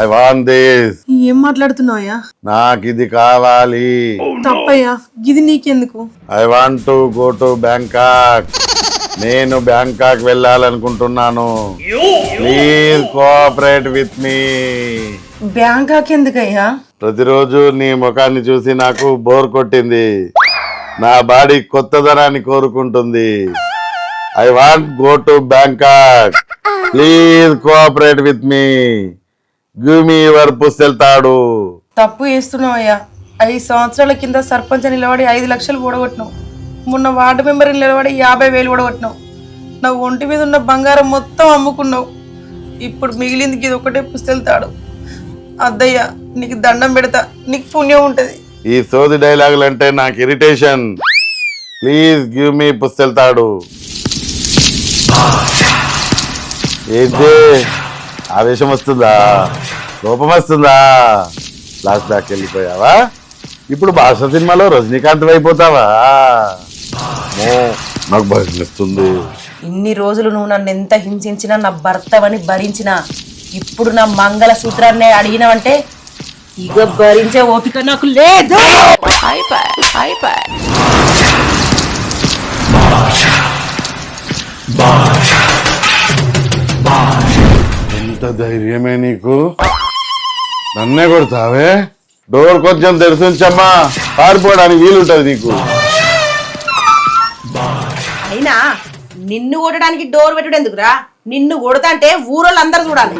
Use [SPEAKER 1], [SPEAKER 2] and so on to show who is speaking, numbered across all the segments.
[SPEAKER 1] I want this.
[SPEAKER 2] ఏం మాట్లాడుతున్నావయ్యా?
[SPEAKER 1] నాకు ఇది కావాలి.
[SPEAKER 2] తప్పయ్యా, ఇది నీకెందుకు?
[SPEAKER 1] I want to go to Bangkok. నేను బ్యాంకాక్ వెళ్ళాలనుకుంటున్నాను. Please cooperate with me.
[SPEAKER 2] Bangkok ఎందుకయ్యా?
[SPEAKER 1] ప్రతిరోజు నీ ముఖాన్ని చూసి నాకు బోర్ కొట్టింది. నా బాడీ కొత్తదనాన్ని కోరుకుంటుంది. I want go to Bangkok. Please cooperate with me. Give me your పుస్తెళ్తాడు.
[SPEAKER 2] తప్పు చేస్తున్నావయ్యా. 5 సంవత్సరాల కింద సర్పంచ్ నిలబడి 5 లక్షలు కూడగొట్టినావు. మొన్న వార్డు మెంబర్ నిలబడి 50,000 కూడగొట్టినావు. నా ఒంటి మీద ఉన్న బంగారం మొత్తం అమ్ముకున్నావు. ఇప్పుడు మిగిలింది ఇది ఒకటే పుస్తెళ్తాడు. అద్దయ్యా, నీకు దండం పెడతా, నీకు పుణ్యం ఉంటది.
[SPEAKER 1] ఈ సోది డైలాగులు అంటే నాకు ఇరిటేషన్. ప్లీజ్ గివ్ మీ పుస్తెళ్తాడు. ఏంటి ఆవేశం వస్తుందా, కోపం వస్తుందా? ఫ్లాష్ బ్యాక్ వెళ్ళిపోయావా? ఇప్పుడు భాష సినిమాలో రజనీకాంత్ అయిపోతావా? నాకు భయం వస్తుంది.
[SPEAKER 2] ఇన్ని రోజులు నువ్వు నన్ను ఎంత హింసించినా నా భర్తవని భరించినా, ఇప్పుడు నా మంగళ సూత్రాన్ని అడిగినావంటే ఇక భరించే ఓపిక నాకు లేదు.
[SPEAKER 1] ఎంత ధైర్యమే నీకు? నన్నే కొడతావే? డోర్ కొంచెం తెరిచించమ్మా, పారిపోవడానికి వీలుంటది నీకు.
[SPEAKER 2] అయినా నిన్ను కొట్టడానికి డోర్ పెట్టడం ఎందుకురా? నిన్ను కొడతాంటే ఊరోళ్ళందరూ చూడాలి.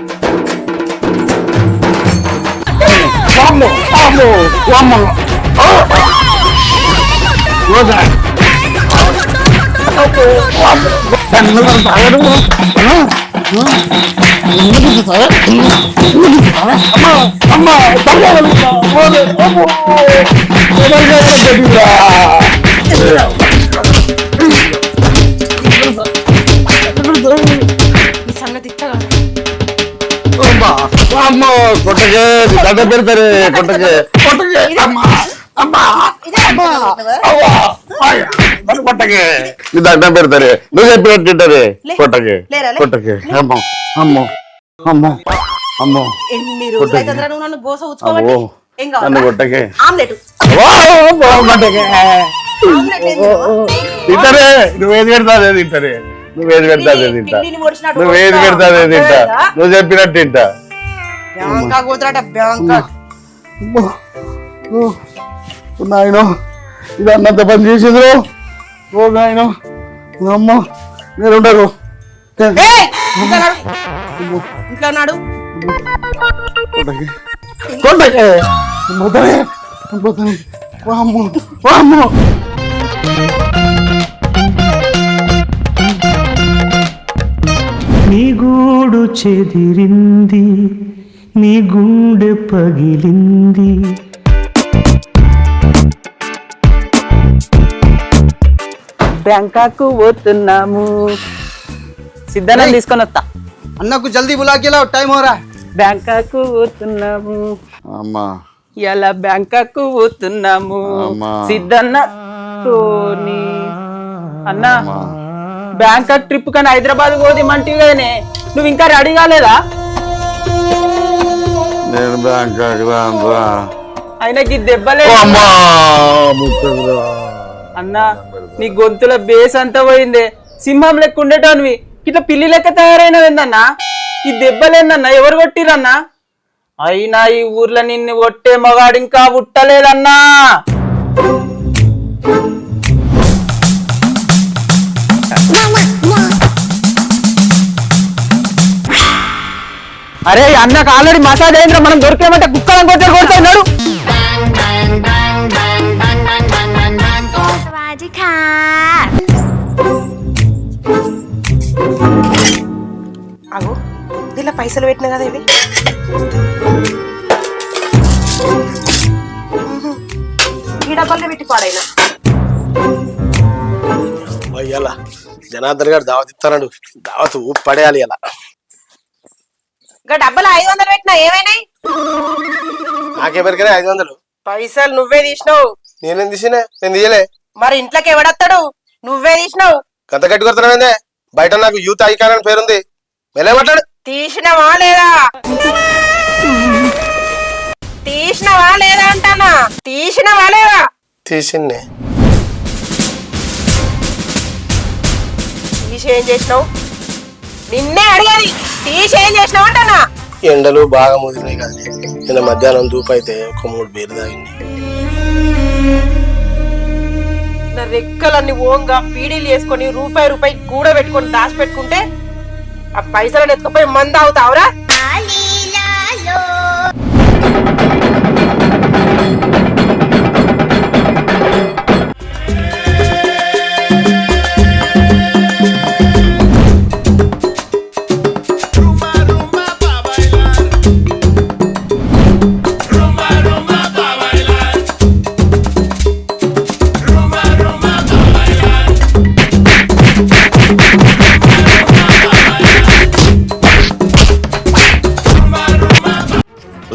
[SPEAKER 1] కొట్టకే దండ పెడతారే, కొట్టకే కొట్టకే నీ దండం పెడతారే. నువ్వు చెప్పినట్టు తింటారే. కొట్టకే కొట్టకే. అమ్మో అమ్మో అమ్మో అమ్మో నన్ను కొట్టకే. తింటారే. నువ్వేది పెడతాదే తింటారే. నువ్వేది పెడతాదే తింటా. నువ్వేది పెడతాదే తింటా. నువ్వు చెప్పినట్టు తింటా. నాయన ఇది అన్నంత పని చేసేది. ఓ నాయన అమ్మ మీరు ఉండరు.
[SPEAKER 3] నీ గూడు చెదిరింది, నీ గుండె పగిలింది.
[SPEAKER 4] బ్యాంకాకు పోతున్నాము. సిద్ధాన్ని తీసుకొని వస్తా.
[SPEAKER 5] అన్నకు జల్దీ బులాకేలా టైం హోరా.
[SPEAKER 4] బ్యాంకాకు పోతున్నాము.
[SPEAKER 1] అమ్మా
[SPEAKER 4] ఇలా బ్యాంకాకు పోతున్నాము. సిద్ధన్న తోని అన్న బ్యాంకాక్ ట్రిప్ కానీ హైదరాబాద్ పోదేమంటివి కదనే, నువ్వు ఇంకా రెడీ కాలేదా?
[SPEAKER 1] నేను బ్యాంకాక్ రానురా.
[SPEAKER 4] ఆయనకి దెబ్బలే అన్నా. నీ గొంతుల బేస్ అంతా పోయిందే. సింహం లెక్క ఉండేటోనివి ఇట్లా పిల్లి లెక్క తయారైనవేందన్నా? ఈ దెబ్బలేందన్నా? ఎవరు కొట్టిరన్నా? అయినా ఈ ఊర్లో నిన్ను కొట్టే మగాడు ఇంకా పుట్టలేదన్నా. అరే అన్నకు ఆల్రెడీ మసాజ్ అయిందిరా. మనం దొరికేమంటే కుక్కలను కొట్టే కొడుతున్నాడు.
[SPEAKER 2] అగో ఇలా పైసలు పెట్టినా కదా ఇవి. ఈ డబ్బాల్లో పెట్టి పాడైనా
[SPEAKER 5] అయ్యాల జనార్దన్ గారు దావత్ ఇస్తాడు. దావత్ ఊపి పడేయాలి. ఇలా
[SPEAKER 2] డబ్బలు 500 పెట్టినా ఏమైనాయి?
[SPEAKER 5] నాకే పెరిగినా 500
[SPEAKER 2] పైసలు నువ్వే తీసినావు.
[SPEAKER 5] నేనేం తీసినా? నేను తీయలే.
[SPEAKER 2] మరి ఇంట్లోకి ఎవడత్తాడు? నువ్వే తీసినావు.
[SPEAKER 5] గంత గట్టి కొడుతున్నావుందే. బయట నాకు యూత్ ఐకాన్ అని పేరుంది. వెళ్ళే మాట్లాడు.
[SPEAKER 2] తీసినవా లేదా?
[SPEAKER 6] తీసినవా లేదా అంటానా? తీసినవా లేదా?
[SPEAKER 5] తీసిండే.
[SPEAKER 6] తీసేం చేసినావు? నిన్నే అడిగేది, తీసేం చేసినావు అంటానా?
[SPEAKER 5] ఎండలు బాగా ముదిరినాయి కానీ నిన్న మధ్యాహ్నం దూపు అయితే ఒక 3 బీరు తాగింది.
[SPEAKER 6] నా రెక్కలన్నీ ఓంగా పీడీలు వేసుకొని రూపాయి కూడా పెట్టుకొని దాచిపెట్టుకుంటే ఆ పైసలను ఎత్తుకుపోయి మంద అవుతావురా?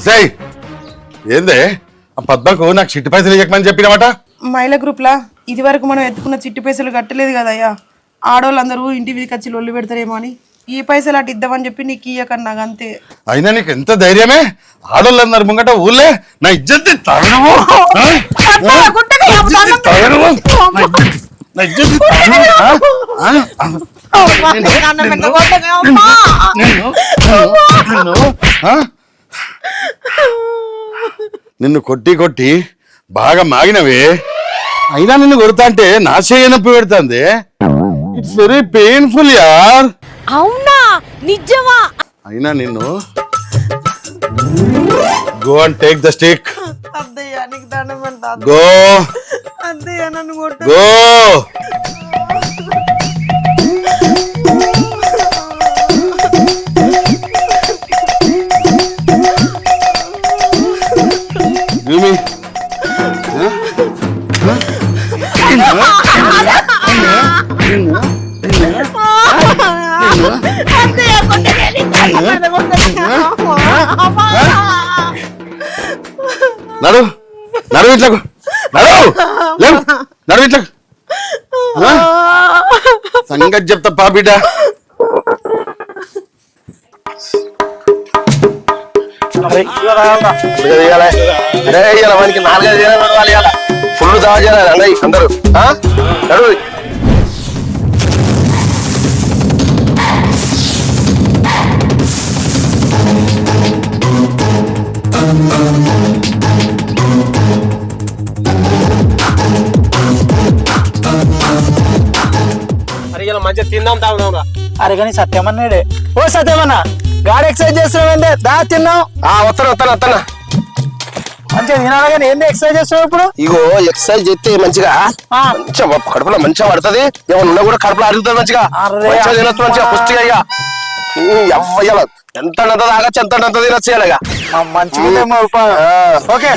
[SPEAKER 1] సై ఏందే ఆ పద్మకు నాకు చిట్టి పైసలు ఇవ్వకమని చెప్పినమాట.
[SPEAKER 2] మహిళా గ్రూప్లా ఇది వరకు మనం ఎత్తుకున్న చిట్టి పైసలు కట్టలేదు కదయ్యా. ఆడవాళ్ళందరూ ఇంటి వీధికి వచ్చి లొల్లి పెడతారేమో అని ఈ పైసలు అటు ఇద్దామని చెప్పి నీకు ఇయ్యకన్నా అంతే.
[SPEAKER 1] అయినా నీకు ఎంత ధైర్యమే? ఆడోళ్ళందరు ముంగట ఊళ్ళే నా ఇజ్జత్ తగలవు. నిన్ను కొట్టి కొట్టి బాగా మాగినవే, అయినా నిన్ను కొడతా అంటే నా చేయ నొప్పి పెడుతుంది. ఇట్స్ వెరీ పెయిన్ఫుల్ యార్.
[SPEAKER 7] అవునా? నిజమా?
[SPEAKER 1] అయినా నిన్ను go and take the stick.
[SPEAKER 2] అద్దయ్యా నీకు దండం పెడతా.
[SPEAKER 1] గో
[SPEAKER 2] అద్దయ్యా నన్ను కొట్టు.
[SPEAKER 1] గో. Give me. నడు నడు ఇట్లకు నడు లేవు నడు ఇట్లకు సంగతి చెప్తా పాపిట.
[SPEAKER 5] వానికి 4-5 చేయాలి, ఫుల్ దావా చేయాలి అన్నయ్య అందరూ. నడు. అరే ఇలా మంచిగా తిందాం తాగుదాం రా.
[SPEAKER 4] అరే కానీ సత్యమన్నాడే. ఓ సత్యమన్నా, గాడి ఎక్సర్సైజ్ చేస్తున్నావు, దా తిన్నావు.
[SPEAKER 5] వస్తాను
[SPEAKER 4] మంచిగా తినాలి కానీ ఏంది ఎక్సర్సైజ్ చేస్తున్నావు ఇప్పుడు?
[SPEAKER 5] ఇగో ఎక్సర్సైజ్ చేస్తే మంచిగా కడుపులో మంచిగా పడుతుంది. ఏమన్నా ఉన్నా కూడా కడుపులో అరుగుతుంది మంచిగా. మంచిగా తినొచ్చు, మంచిగా పుష్టిగా. ఇక ఎంత తాగచ్చు, ఎంత తినొచ్చు. ఇలాగా
[SPEAKER 4] మంచిగా ఓకే.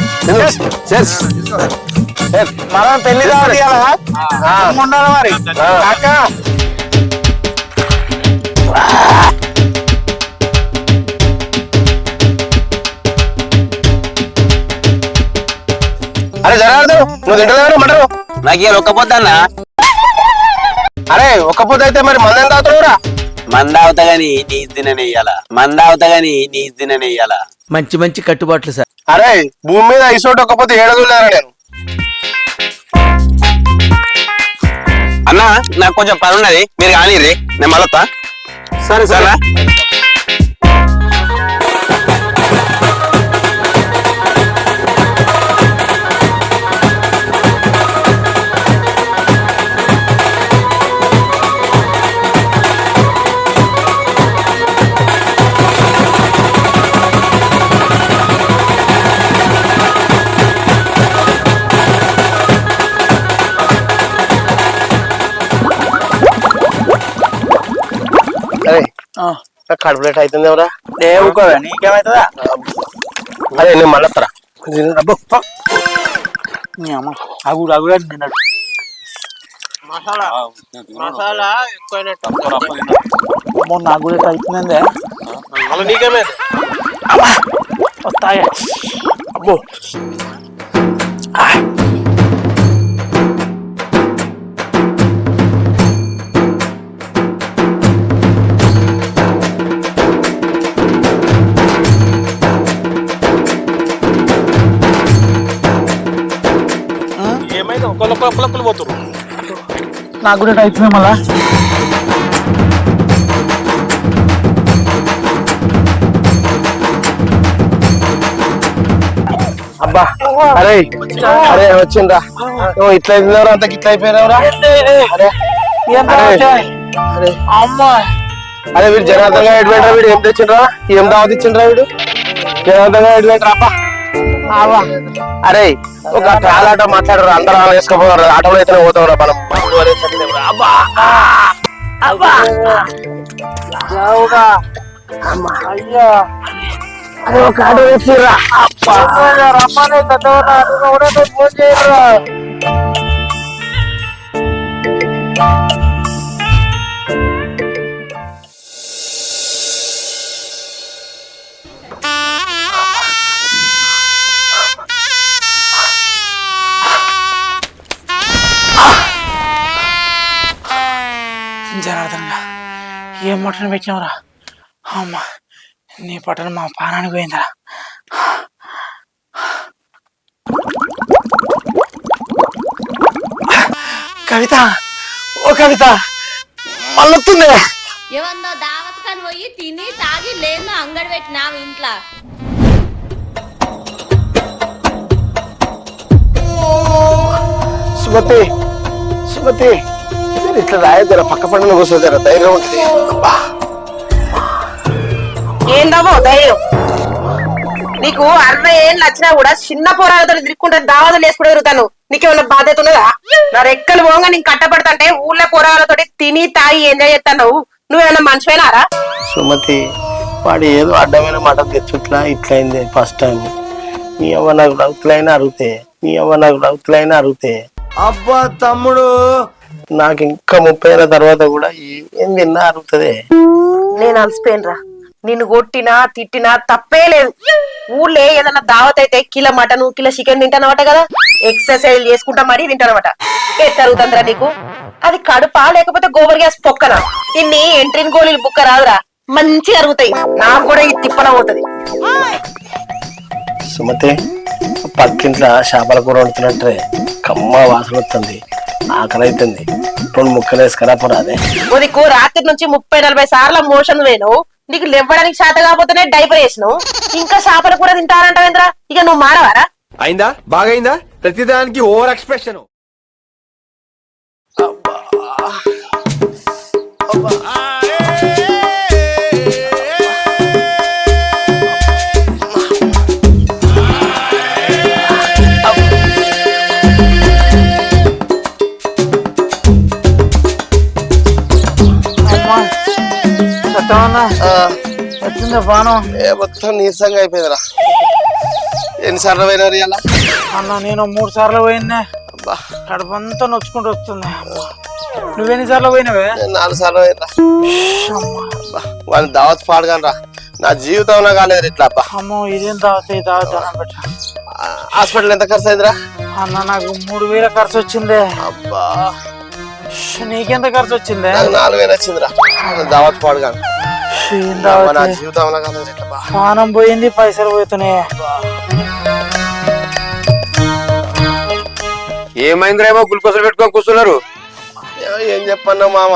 [SPEAKER 4] మనం పెళ్లి కావాలి ఉండాలి మరి. అక్క
[SPEAKER 5] అరే జనార్దన్, నువ్వు తింటలేవు మటరు?
[SPEAKER 8] నాకు ఇవాళ ఒక్క పొద్దన్నా.
[SPEAKER 5] అరే ఒక్క పొద్దు అయితే మరి మంది ఎంత అవుతున్నావురా?
[SPEAKER 8] మందావుతా గాని నీసు తిననేయాలా. మంచి మంచి కట్టుబాట్లు సార్.
[SPEAKER 5] అరే భూమి మీద ఐసోటి ఒక్క పొద్దు ఏడదులేరా నేను.
[SPEAKER 8] అన్నా నాకు కొంచెం పని ఉన్నది, మీరు కానీ నేను మళ్ళొత్తా.
[SPEAKER 5] సరే సరే. కడుపు ప్లేట్ అవుతుంది ఎవరా?
[SPEAKER 4] నీకేమైతుందా?
[SPEAKER 5] అదే నేను మళ్ళొస్తారా.
[SPEAKER 4] అగుడు నిన్నాడు.
[SPEAKER 5] మసాలా ఎక్కువైనట్టు
[SPEAKER 4] నాకు కూడా అవుతుందే.
[SPEAKER 5] మళ్ళీ నీకేమే
[SPEAKER 4] వస్తాయా?
[SPEAKER 5] అబ్బో ఒక్కలు పోతున్నారు.
[SPEAKER 4] నాకు కూడా అవుతుంది మళ్ళా.
[SPEAKER 5] అబ్బా అరే అరే వచ్చిండ్రా. ఇట్లా అయిపోయినవరా, అంతకి ఇట్లా అయిపోయినవరా. అరే
[SPEAKER 4] అమ్మా
[SPEAKER 5] అరే వీడు జనార్దన్ గా ఎడ్వెంటరా. వీడు ఏం తెచ్చిండ్రా, ఏం దావత్ ఇచ్చిండ్రా వీడు. జనార్దన్ గా ఎడ్వెంటరా. అబ్బా అరే ఒక ట్రాల్ ఆటో మాట్లాడరు, అందరూ వేసుకోపోతారు. ఆటోలో అయితే పోతాం మనం. అబ్బా అబ్బా
[SPEAKER 4] అయ్యా
[SPEAKER 5] అరే ఒక ఆటో వేసిర్రా.
[SPEAKER 4] రమ్మనే ఫోన్ చేయరా. జనార్దన్గా ఏం మటన్ పెట్టినవరా. అమ్మా నీ పట్టణం మా పానానికి పోయిందిరా. కవిత, ఓ కవిత మళ్ళొస్తుంది.
[SPEAKER 7] ఏమన్నా దావత్ కని పోయి తిని తాగి లేదు అంగడి పెట్టినావు ఇంట్లో.
[SPEAKER 5] సుమతి సుమతి ఇట్లా రాయద్దరా, పక్క పండుగ కూర్చోదరా, ధైర్యం ఉంటుంది.
[SPEAKER 6] ఏందమ్మో ధైర్యం నీకు? 60 ఏళ్ళు వచ్చినా కూడా చిన్న పోరాలతో తిరుక్కుంటే దావాదులు వేసుకుంటూ తిరుగుతాను. నీకేమన్నా బాధ్యత ఉన్నదా? నా రెక్కలు పోగా నీకు కట్టబడతంటే ఊళ్ళో పోరాలతో తిని తాగి ఎంజాయ్ చేస్తాను. నువ్వేమన్నా మనిషిపోయినారా?
[SPEAKER 5] సుమతి వాడు ఏదో అడ్డమైన మాట తెచ్చుట్లా ఇట్లయింది ఫస్ట్ టైం. నీ అవ్వ నాకు రౌతులైనా అరుగుతే, నీ అవ్వ నాకు రౌతులైనా అరుగుతే. అబ్బా తమ్ముడు, నాకు ఇంకా 30 ఏళ్ళ తర్వాత కూడా ఏం తిన్నా అరుగుతుంది.
[SPEAKER 6] నేను అలసిపోయినరా. నిన్ను కొట్టినా తిట్టినా తప్పే లేదు. ఊళ్ళో ఏదన్నా దావత్ అయితే కిలో మటన్ కిలో చికెన్ తింటానమాట కదా. ఎక్సర్సైజ్ చేసుకుంటా మరీ తింటానమాట. ఏ తరుగుతుందిరా నీకు? అది కడుపా లేకపోతే గోబర్ గ్యాస్ పొక్కనా? ఇన్ని ఎంట్రీన్ గోళీలు బుక్క రాదురా, మంచిగా అరుగుతాయి. నాకు కూడా ఈ తిప్పన పోతుంది.
[SPEAKER 5] సుమతి పక్కింట్లో చేపల కూర వండుతున్నట్టే కమ్మ వాసన వస్తుంది, ఆకలి అవుతుంది. 2 ముక్కలు వేసుకురా పోరాదే.
[SPEAKER 6] నీకు రాత్రి నుంచి 30-40 సార్లు మోషన్ వేయను. నీకు లేవడానికి శాత కాకపోతేనే డైపర్ వేసినావు. ఇంకా చేపల కూర తింటానంటావేంద్రా? ఇక నువ్వు మారవారా?
[SPEAKER 9] అయిందా? బాగైందా? ప్రతిదానికి ఓవర్ ఎక్స్ప్రెషన్.
[SPEAKER 4] వచ్చిందా బాణం?
[SPEAKER 5] మొత్తం నీరసంగా అయిపోయిందిరా. ఎన్నిసార్లు పోయినారు ఇలా?
[SPEAKER 4] అన్న నేను 3 సార్లు పోయినా.
[SPEAKER 5] అబ్బా
[SPEAKER 4] కడుపంతా నొచ్చుకుంటూ వస్తుంది. నువ్వెన్నిసార్లు పోయినావే?
[SPEAKER 5] 4 సార్లు పోయినరా. వాళ్ళని దావత్ పాడగానరా, నా జీవితంలో కాలేదు ఇట్లా. అబ్బా
[SPEAKER 4] అమ్మో ఇదేం తాగుతాయి తాగుతా.
[SPEAKER 5] హాస్పిటల్ ఎంత ఖర్చు అయిందిరా?
[SPEAKER 4] అన్న నాకు 3000 ఖర్చు వచ్చిందే.
[SPEAKER 5] అబ్బా
[SPEAKER 4] నీకెంత ఖర్చు వచ్చిందే?
[SPEAKER 5] నాకు 4000 వచ్చిందిరా. దావత్ పాడగాను నా జీవితంలో కాలేదు ఇట్లా.
[SPEAKER 4] పానం పోయింది, పైసలు పోతున్నాయి.
[SPEAKER 8] ఏమైందిరేమో గ్లూకోజులు పెట్టుకొని కూర్చున్నారు.
[SPEAKER 5] ఏం చెప్పన్నా మామ,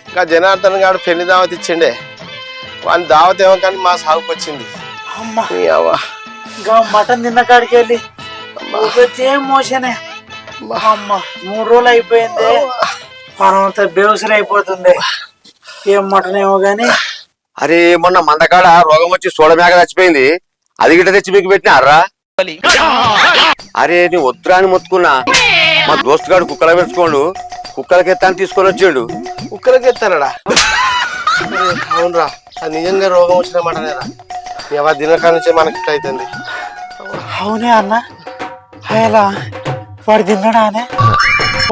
[SPEAKER 5] ఇంకా జనార్దన్ గారు పెళ్లి దావత్ ఇచ్చిండే. వాని దావత్ ఏమో కానీ మా సాగుకు వచ్చింది.
[SPEAKER 4] ఇంకా మటన్ తిన్న కాడికి వెళ్ళి ఏం మోషనే. అమ్మ 3 రోజులు అయిపోయింది, మనం అంతా బేవసరి అయిపోతుంది. ఏం మటన్ ఏమో గాని.
[SPEAKER 8] అరే మొన్న మందకాడ రోగం వచ్చి సోడమేక చచ్చిపోయింది, అది గిట్ట తెచ్చి మీకు పెట్టినారా? అరే నీ వద్దురా అని మొత్తుకున్నా. మా దోస్తు గారు కుక్కల పెంచుకోండు, కుక్కలకి ఎత్తాన్ని తీసుకొని వచ్చిండు.
[SPEAKER 5] కుక్కలకి ఎత్తానడా? అవునరా, అది నిజంగా రోగం వచ్చిన మటనేరా. ఎవరి దినకాల నుంచే మనకి ఇట్లా అవుతుంది.
[SPEAKER 4] అవునే అన్న, అలా వాడు తిన్నాడా అనే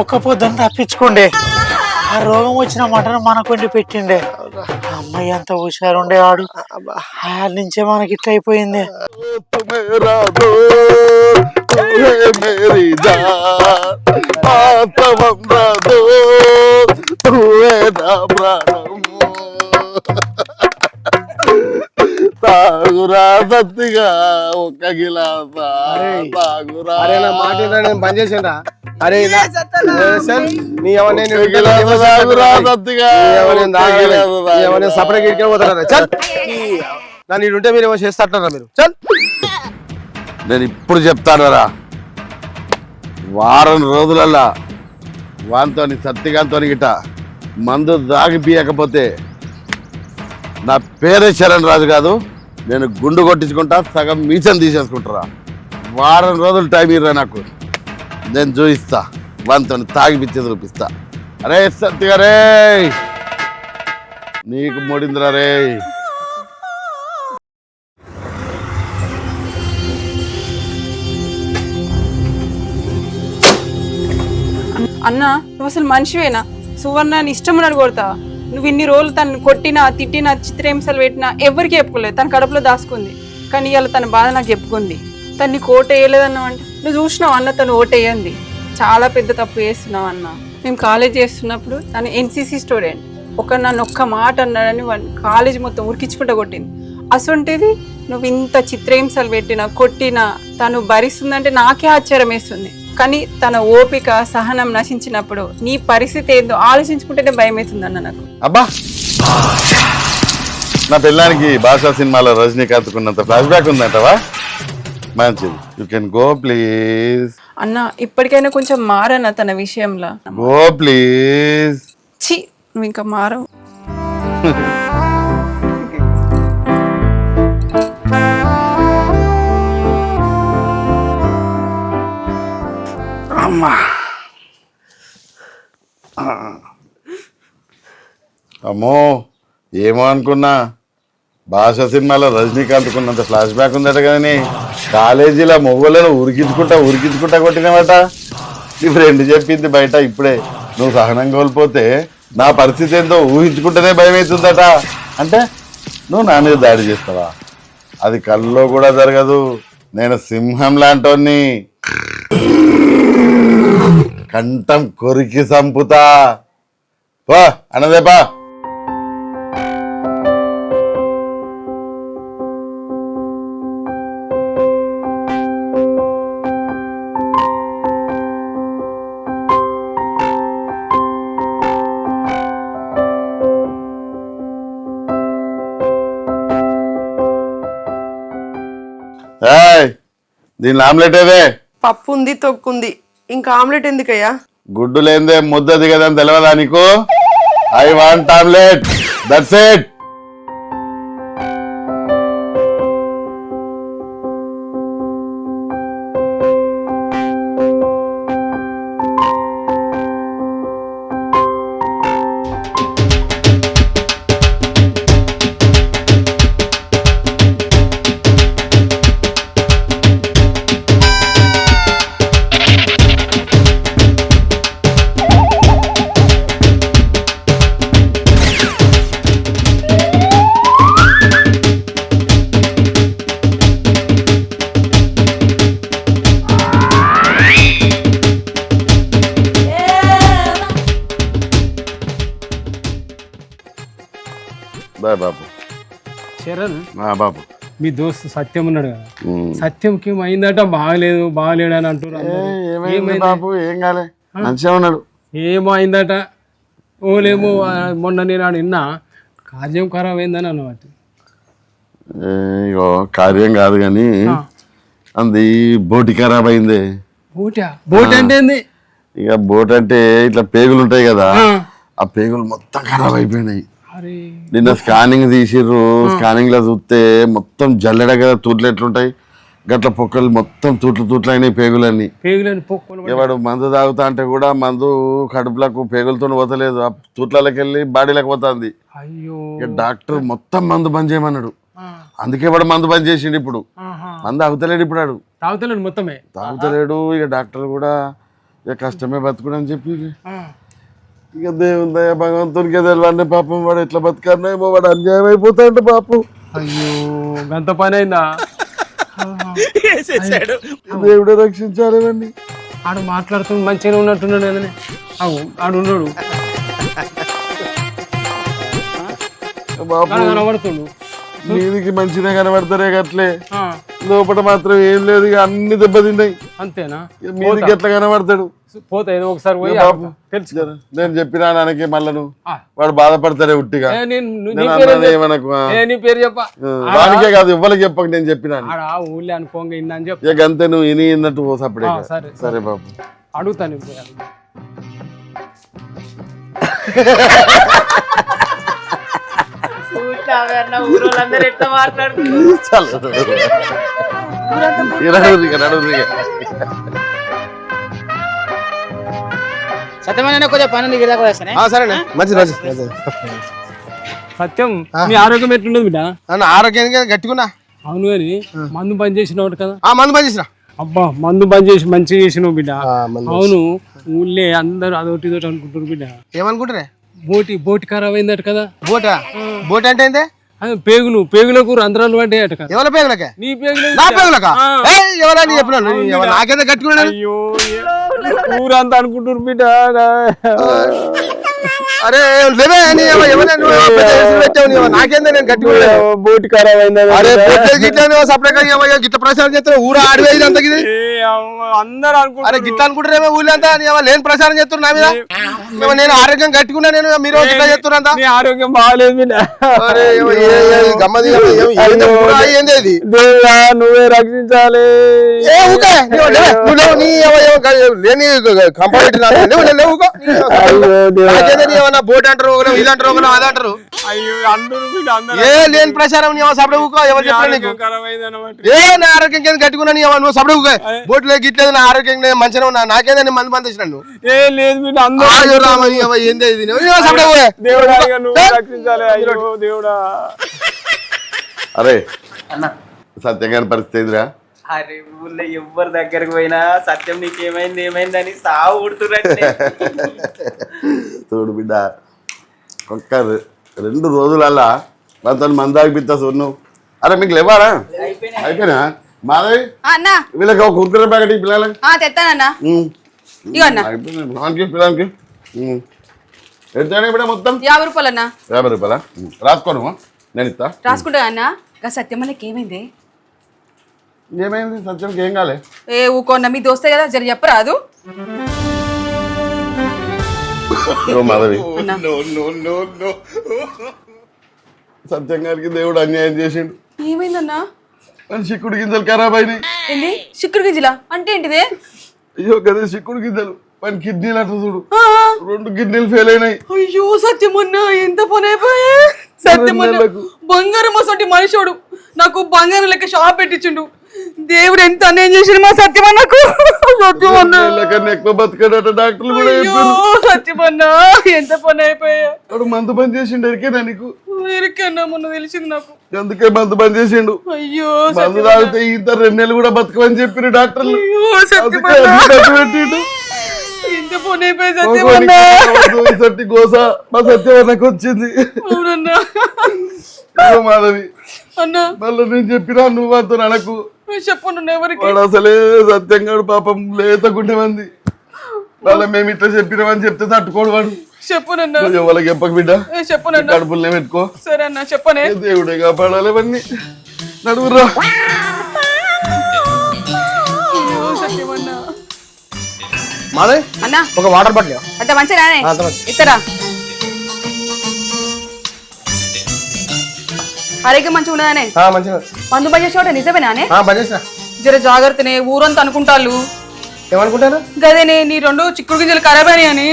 [SPEAKER 4] ఒక్క పొద్దున్న తప్పించుకోండి. ఆ రోగం వచ్చిన మటన్ మనకుండి పెట్టిండే. అమ్మాయి అంత హుషారుండే వాడు, వాళ్ళ నుంచే మనకి ఇట్లా అయిపోయింది.
[SPEAKER 1] తాగురా సత్తిగా ఒక్క గిలాసా తాగురా.
[SPEAKER 5] అరే నా మాట ఏంట్రా, నేను బంద్ చేసిండ్రా. అరే నీ
[SPEAKER 1] తాగురా సత్తిగా
[SPEAKER 5] సపరేట్ గిడికే పోతారా? చల్ నన్ను ఇటుంటే మీరు ఏమో చేస్తారా మీరు? చల్.
[SPEAKER 1] నేను ఇప్పుడు చెప్తానరా, వారం రోజులల్లా వానితో సత్తిగాంతో గిట మందు దాగిపియకపోతే నా పేరే శరణ్ రాజు కాదు, నేను గుండు కొట్టించుకుంటా, సగం మీసం తీసేసుకుంటారా. వారం రోజులు టైం ఇర్రా నాకు, నేను చూపిస్తా, వానితో తాగిపిచ్చి చూపిస్తా. అరే సత్తిగా రే, నీకు మూడిందిరా రే.
[SPEAKER 10] అన్నా నువ్వు అసలు మనిషివేనా? సువర్ణ ఇష్టం అని కొడతావా? నువ్వు ఇన్ని రోజులు తను కొట్టినా తిట్టినా చిత్రహింసలు పెట్టినా ఎవరికి చెప్పుకోలేదు, తన కడుపులో దాచుకుంది. కానీ ఇవాళ తన బాధ నాకు చెప్పుకుంది. తన్ని ఓటు వేయలేదన్నావు అంటే నువ్వు చూసినావు అన్న, తను ఓటు వేయండి. చాలా పెద్ద తప్పు చేస్తున్నావు అన్న. మేము కాలేజ్ చేస్తున్నప్పుడు తను ఎన్సీసీ స్టూడెంట్, నన్ను ఒక్క మాట అన్నాడని కాలేజ్ మొత్తం ఉరికించుకుంటూ కొట్టింది. అసొంటిది నువ్వు ఇంత చిత్రహింసలు పెట్టినా కొట్టినా తను భరిస్తుందంటే నాకే ఆశ్చర్యం వేస్తుంది. కానీ తన ఓపిక సహనం నశించినప్పుడు నీ పరిస్థితి ఏందో ఆలోచించుకుంటేనే భయం అవుతుంది అన్న నాకు.
[SPEAKER 1] అబ్బా, నా పిల్లానికి భాషా సినిమాలో రజనీకాంత్ కున్నంత ఫ్లాష్ బ్యాక్ ఉందంటవా? మంచిది, యూ కెన్ గో ప్లీజ్.
[SPEAKER 10] అన్న ఇప్పటికైనా కొంచెం మారన్న తన విషయంలో.
[SPEAKER 1] Go please.
[SPEAKER 10] ఛీ, నువ్వు ఇంకా మారవు.
[SPEAKER 1] అమ్మో, ఏమో అనుకున్నా, భాషా సినిమాలో రజనీకాంత్ కున్నంత ఫ్లాష్ బ్యాక్ ఉందట. కానీ కాలేజీలో మొగోళ్ళను ఉరికించుకుంటా కొట్టినవట. నీ ఫ్రెండ్ చెప్పింది బయట ఇప్పుడే. నువ్వు సహనం కోల్పోతే నా పరిస్థితి ఏందో ఊహించుకుంటేనే భయం అవుతుందట. అంటే నువ్వు నా మీద దాడి చేస్తావా? అది కల్లో కూడా జరగదు. నేను సింహం లాంటోన్ని, కంఠం కొరికి సంపుతా. పా అన్నదేపా. దీని ఆమ్లెట్ ఏదే?
[SPEAKER 2] పప్పు ఉంది, తొక్కుంది, ఇంకా ఆమ్లెట్ ఎందుకయ్యా?
[SPEAKER 1] గుడ్డు లేదే ముద్ద దిగదని తెలియదా నీకు? I want omelette, that's it. బాబు
[SPEAKER 11] చరణ్,
[SPEAKER 1] బాబు
[SPEAKER 11] మీ దోస్తు సత్యం ఉన్నాడు కదా, సత్యంకి ఏమైందట? బాగలేడు అని అంటున్నారు.
[SPEAKER 1] ఏమైంది బాబు? ఏం కాలే, మంచిగా ఉన్నాడు.
[SPEAKER 11] ఏమో అయిందట. ఓలేమో మొన్న నేను నిన్న కార్యం ఖరాబ్ అయిందని అన్నమాట.
[SPEAKER 1] ఇగో కార్యం కాదు కానీ అంది బోటి ఖరాబ్ అయింది.
[SPEAKER 11] బోట్ అంటే ఏంది?
[SPEAKER 1] ఇక బోట్ అంటే ఇట్లా పేగులు ఉంటాయి కదా, ఆ పేగులు మొత్తం ఖరాబ్ అయిపోయినాయి. నిన్న స్కానింగ్ తీసిర్రు. స్కానింగ్ లో చూస్తే మొత్తం జల్లెడ కదా, తూట్లు ఎట్లుంటాయి గట్ల పొక్కలు మొత్తం తూట్లు అయినాయి పేగులన్నీ. వాడు మందు తాగుతా అంటే కూడా మందు కడుపులకు పేగులతో పోతలేదు, ఆ తూట్లకి వెళ్ళి బాడీలకు పోతుంది. ఇక డాక్టర్ మొత్తం మందు బంద్ చేయమన్నాడు. అందుకే వాడు మందు బంద్ చేసిండు. ఇప్పుడు మందు తాగుతలేడు, ఇప్పుడు వాడు
[SPEAKER 11] తాగుతలేడు, మొత్తమే
[SPEAKER 1] తాగుతలేడు. ఇక డాక్టర్ కూడా ఇక కష్టమే బతుకుడు అని చెప్పి ఇక దేవుందా భగవంతునికి తెలియండి. పాపం వాడు ఎట్లా బతకనేమో, వాడు అన్యాయం అయిపోతాడు పాపం.
[SPEAKER 11] అయ్యో, గంత పని అయిందా?
[SPEAKER 1] దేవుడే రక్షించాలేదండి.
[SPEAKER 11] ఆడు మాట్లాడుతూ మంచిగానే ఉన్నట్టున్నాడు ఏదైనా. ఆడు ఉన్నాడు
[SPEAKER 1] బాబు
[SPEAKER 11] కనబడుతుండు.
[SPEAKER 1] మీదికి మంచిగా కనబడతారే అట్లే
[SPEAKER 11] ఆ,
[SPEAKER 1] లోపల మాత్రం ఏం లేదు ఇక అన్ని దెబ్బతిన్నాయి
[SPEAKER 11] అంతేనా
[SPEAKER 1] మీదికి ఎట్లా కనబడతాడు
[SPEAKER 11] పోతా ఏదో ఒకసారి పోయి
[SPEAKER 1] బాబు
[SPEAKER 11] తెలుసు
[SPEAKER 1] నేను చెప్పినా నాన్నకి మళ్ళను
[SPEAKER 11] ఆ.
[SPEAKER 1] వాడు బాధపడతాడే ఉట్టిగా
[SPEAKER 11] ఏ, నీ
[SPEAKER 1] నేను
[SPEAKER 11] పేరు
[SPEAKER 1] అన్నాను ఏమనకు, ఆ.
[SPEAKER 11] నీ పేరు చెప్ప
[SPEAKER 1] వానికే కాదు ఇవ్వలకి చెప్పక నేను చెప్పినాను
[SPEAKER 11] ఆడ ఊళ్ళో అనుకోంగా ఇన్నా అని చెప్పు
[SPEAKER 1] ఇక అంతే నువ్వు ఇని ఇన్నట్టు పో సప్పుడే
[SPEAKER 11] ఆ, సరే.
[SPEAKER 1] సరే బాబు
[SPEAKER 11] అడుగుతాను ఇప్పుడు.
[SPEAKER 4] ఊరోళ్ళందరూ ఎట్లా మాట్లాడుతున్నారు
[SPEAKER 1] చాలు ఇక నడువు ఇక.
[SPEAKER 4] సత్యమైన కొంచెం పని నీకు ఇలా వస్తానే
[SPEAKER 5] సరేనా మంచిది మంచిది
[SPEAKER 11] సత్యం మీ ఆరోగ్యం ఎట్లుండదు బిడ్డ
[SPEAKER 5] అన్న ఆరోగ్యంగా గట్టిగున్నా
[SPEAKER 11] అవును కానీ మందు బంద్ చేసినవాడు కదా
[SPEAKER 5] ఆ మందు పని చేసిన
[SPEAKER 11] అబ్బా మందు బంద్ చేసి మంచిగా చేసినావు బిడ్డ అవును ఊళ్ళే అందరు అదొకటి ఇదొకటి అనుకుంటారు బిడ్డ
[SPEAKER 5] ఏమనుకుంటారే
[SPEAKER 11] బోటి ఖరాబ్ అయిందట కదా
[SPEAKER 5] బోటా బోట్ అంటే ఏందే
[SPEAKER 11] అదే పేగులకు రంధ్రాలు పడ్డాయట కదా
[SPEAKER 5] ఎవరి పేగులకే
[SPEAKER 11] నీ పేగులు
[SPEAKER 5] నా పేగులకా ఎవరని చెప్పినాను నాకేదో గట్టిగున్నాను
[SPEAKER 11] అయ్యో ఊరంతా అనుకుంటారు బిడ్డ
[SPEAKER 5] అరే లేవే నాకేందే నేను గట్టిగా
[SPEAKER 11] బోటి ఖరాబ్ అయిందా
[SPEAKER 5] అరే సపరేట్ గిట్ల ప్రచారం చేస్తారు ఊరు ఆడివేది అంత గిది
[SPEAKER 11] అందరు
[SPEAKER 5] అరే
[SPEAKER 11] అనుకుంటారు
[SPEAKER 5] గిట్ల అనుకుంటారేమో ఊళ్ళో అంతా లేని ప్రచారం చేస్తారు నా మీద నేను ఆరోగ్యం గట్టిగున్నా నేను మీరు గిట్లా చేస్తున్నా
[SPEAKER 11] నీ ఆరోగ్యం బాగాలేదు బిడ్డ
[SPEAKER 5] అరే గమ్మది ఏంది ఇది
[SPEAKER 11] దేవుడా నువ్వే రక్షించాలి
[SPEAKER 5] ఏ ఊకే లేని కంపౌండ్ ఏమన్నా బోట్ అంటారు ఇది అంటారు అది అంటారు
[SPEAKER 11] అయ్యో అందరూ బిడ్డ అందరూ
[SPEAKER 5] ఏ లేని ప్రచారం సపడే ఊకో ఎవరు చెప్పారు నీకు
[SPEAKER 11] ఖరాబ్ అయిందన్నమాట
[SPEAKER 5] ఏ నా ఆరోగ్యం కింద కట్టుకున్నా నువ్వు సపడే ఊకే బోట్లో గిట్లేదు నా ఆరోగ్యం మంచిగా ఉన్నా నాకేదా మంది మంది తెచ్చినాను
[SPEAKER 11] ఏ లేదు బిడ్డ అందరూ
[SPEAKER 5] రామని ఏంది ఇది సపడే ఊకే
[SPEAKER 11] దేవుడా ఇక నువ్వే రక్షించాలి అయ్యో దేవుడా
[SPEAKER 1] అరే సత్యంగాని పరిస్థితి ఎదురా
[SPEAKER 4] అరే ఊళ్ళో ఎవరి దగ్గరకు పోయినా సత్యం నీకు ఏమైంది ఏమైందని సావు ఉడుతున్నట్టే
[SPEAKER 1] తోడు బిడ్డ ఒక్క 2 రోజులల్లా మనతో మందాకి పిత్తా నువ్వు అరే మీకు లేవారా అయిపోయినా మాధవి
[SPEAKER 10] అన్న
[SPEAKER 1] వీళ్ళకి ఒక కుర్కురే ప్యాకెట్ పిల్లలకి
[SPEAKER 10] తెస్తానన్నా
[SPEAKER 1] అయిపోయింది పిల్లలకి ఎంత ఇప్పుడు మొత్తం
[SPEAKER 10] 50 రూపాయలు అన్న
[SPEAKER 1] 50 రూపాయలా రాసుకోను నేను ఇస్తా
[SPEAKER 10] రాసుకుంటా అన్న సత్యం మనకి ఏమైంది
[SPEAKER 1] ఏమైంది సత్యంకి ఏం కాలే
[SPEAKER 10] ఏ ఊకోన్న మీ దోస్తే కదా జర చెప్పరాదు
[SPEAKER 1] మాధవి సత్యం గారికి దేవుడు అన్యాయం చేసిండు
[SPEAKER 10] ఏమైందన్నా
[SPEAKER 1] మన చిక్కుడు గింజలు ఖరాబ్ అయినాయి
[SPEAKER 10] ఏంది చిక్కుడు గింజలా అంటే ఏంటిదే
[SPEAKER 1] అయ్యో కదే చిక్కుడు గింజలు మన కిడ్నీలు అట్లా చూడు 2 కిడ్నీలు ఫెయిల్ అయినాయి
[SPEAKER 10] అయ్యో సత్యమన్నా ఎంత పని అయిపోయా సత్యమన్నా బంగారం అసలు మనిషోడు నాకు బంగారం లెక్క షాప్ పెట్టించుండు దేవుడు ఎంత అన్యాయం చేసిండు మా సత్యమన్నకు సత్యమన్నా
[SPEAKER 1] కన్నా ఎక్కువ బతకడట డాక్టర్లు కూడా చెప్పారు
[SPEAKER 10] సత్యమన్నా ఎంత పని అయిపోయా
[SPEAKER 1] వాడు మందు బంద్ చేసిండు ఎరికేనా నీకు
[SPEAKER 10] ఎరికన్నా మొన్న తెలిసింది నాకు
[SPEAKER 1] అందుకే మందు బంద్ చేసిండు
[SPEAKER 10] అయ్యో
[SPEAKER 1] మందు తాగితే ఇంత 2 నెలలు కూడా బతకమని చెప్పిరు డాక్టర్లు అందుకే పెట్టిండు
[SPEAKER 10] ఎంత పని అయిపోయా సత్యమన్నా
[SPEAKER 1] గోస మా సత్యవన్నకు వచ్చింది
[SPEAKER 10] అవునన్నా
[SPEAKER 1] మాధవి
[SPEAKER 10] అన్నా
[SPEAKER 1] మళ్ళీ నేను చెప్పినా నువ్వు అంత అనకు
[SPEAKER 10] చెప్పు ఎవరికి
[SPEAKER 1] వాడు అసలే సత్యంగాడు పాపం లేతకుంటే మంది మళ్ళీ మేము ఇట్లా చెప్పినామని చెప్తే తట్టుకోడు వాడు
[SPEAKER 10] చెప్పునన్నా
[SPEAKER 1] ఎవరికి చెప్పక బిడ్డ
[SPEAKER 10] చెప్పునన్నా
[SPEAKER 1] కడుపులనే పెట్టుకో
[SPEAKER 10] సరే అన్న చెప్పనే
[SPEAKER 1] దేవుడే కాపాడాలి ఇవన్నీ నడువురా
[SPEAKER 5] మాదే
[SPEAKER 10] అన్నా
[SPEAKER 5] ఒక వాటర్ బాటిల్
[SPEAKER 10] అంత మంచిగా ఇస్తారా ఆరోగ్యం మంచిగా ఉన్నదానే
[SPEAKER 5] మంచిగా
[SPEAKER 10] మందు పని చేసేవాడు నిజమేనానే
[SPEAKER 5] పని చేసిన
[SPEAKER 10] జర జాగ్రత్తనే ఊరంతా అనుకుంటారు
[SPEAKER 5] ఏమనుకుంటారు
[SPEAKER 10] గదేనే నీ 2 చిక్కుడు గింజలు ఖరాబ్ అయినాయని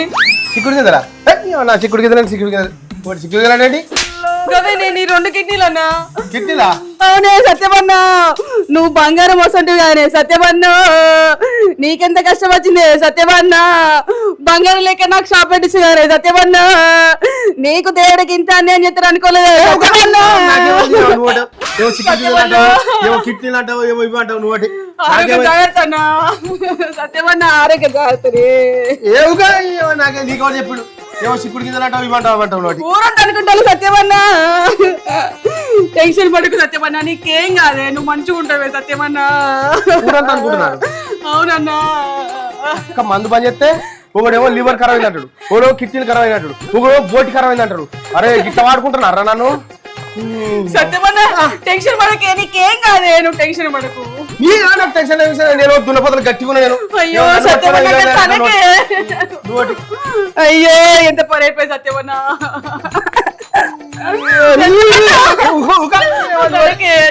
[SPEAKER 5] చిక్కుడు గింజలా నా చిక్కుడు గింజలు చిక్కుడు గింజలు ఏంటి
[SPEAKER 10] గదేనే నీ 2 కిడ్నీలు అన్నా
[SPEAKER 5] కిడ్నీలా
[SPEAKER 10] అవునే సత్యమన్నా నువ్వు బంగారం వస్తుంటే కానీ సత్యమన్నా నీకెంత కష్టం వచ్చింది సత్యమన్నా బంగారం లేక నాకు షాప్ పెట్టించు కానీ సత్యమన్నా నీకు దేవుడికి ఇంత అన్యాయం చేస్తారు అనుకోలేదు
[SPEAKER 5] కిడ్నీలు అంటావు ఏమో ఇవి అంటావు నువ్వు
[SPEAKER 10] జాగ్రత్త అన్నా సత్యమన్నా ఆరోగ్య జాగ్రత్త
[SPEAKER 5] నాకే నీకు చెప్పాడు ఏమో చిక్కుడు గింజలు అంటావు ఇవి అంటావు
[SPEAKER 10] ఊరంతా అనుకుంటాను సత్యమన్నా టెన్షన్ పడకు సత్యమన్నా నీకేం కాదే నువ్వు మంచిగా ఉంటావే సత్యమన్నా
[SPEAKER 5] ఊరంతా అనుకుంటున్నారు
[SPEAKER 10] అవునన్నా
[SPEAKER 5] మందు పని చేస్తే ఒకడేమో లివర్ ఖరాబ్ అయింది అంటాడు ఒకడేమో కిడ్నీలు ఖరాబ్ అయినట్టు ఒకడేమో బోటి ఖరాబ్ అయింది అంటాడు అరే గిట్ట వాడుకుంటున్నారా నన్ను
[SPEAKER 10] సత్యమన్న టెన్షన్ పడకే, నీకేం కాదే, నువ్వు టెన్షన్ పడకు.
[SPEAKER 5] నాకు టెన్షన్ నేను దున్నపోతలు గట్టిగా నేను
[SPEAKER 10] అయ్యో సత్యమన్న తనకే, అయ్యో ఎంత పని అయిపోయి సత్యమన్న.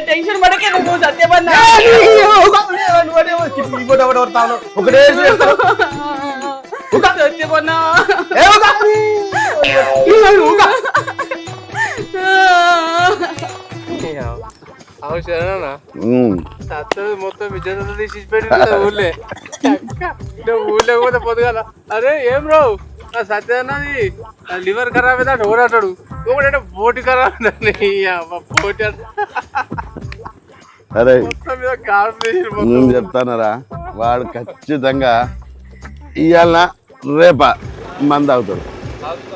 [SPEAKER 10] టెన్షన్ పడకే నువ్వు సత్యమన్న.
[SPEAKER 5] ఒకటే
[SPEAKER 10] సత్యమన్న
[SPEAKER 11] మొత్తం విజయంతో తీసి పెట్టి ఊళ్ళే ఊళ్ళో పోతే పొద్దుగాల అరే ఏం రావు నా సత్యన్నది లివర్ ఖరాబ్ అయితే ఓడాటాడు ఒకటే బోటి ఖరాబ్ బోటి
[SPEAKER 1] అరే
[SPEAKER 11] మొత్తం మీద కాంపిటీషన్
[SPEAKER 1] నేను చెప్తానరా, వాడు ఖచ్చితంగా ఇవాళ రేప మంది అవుతాడు,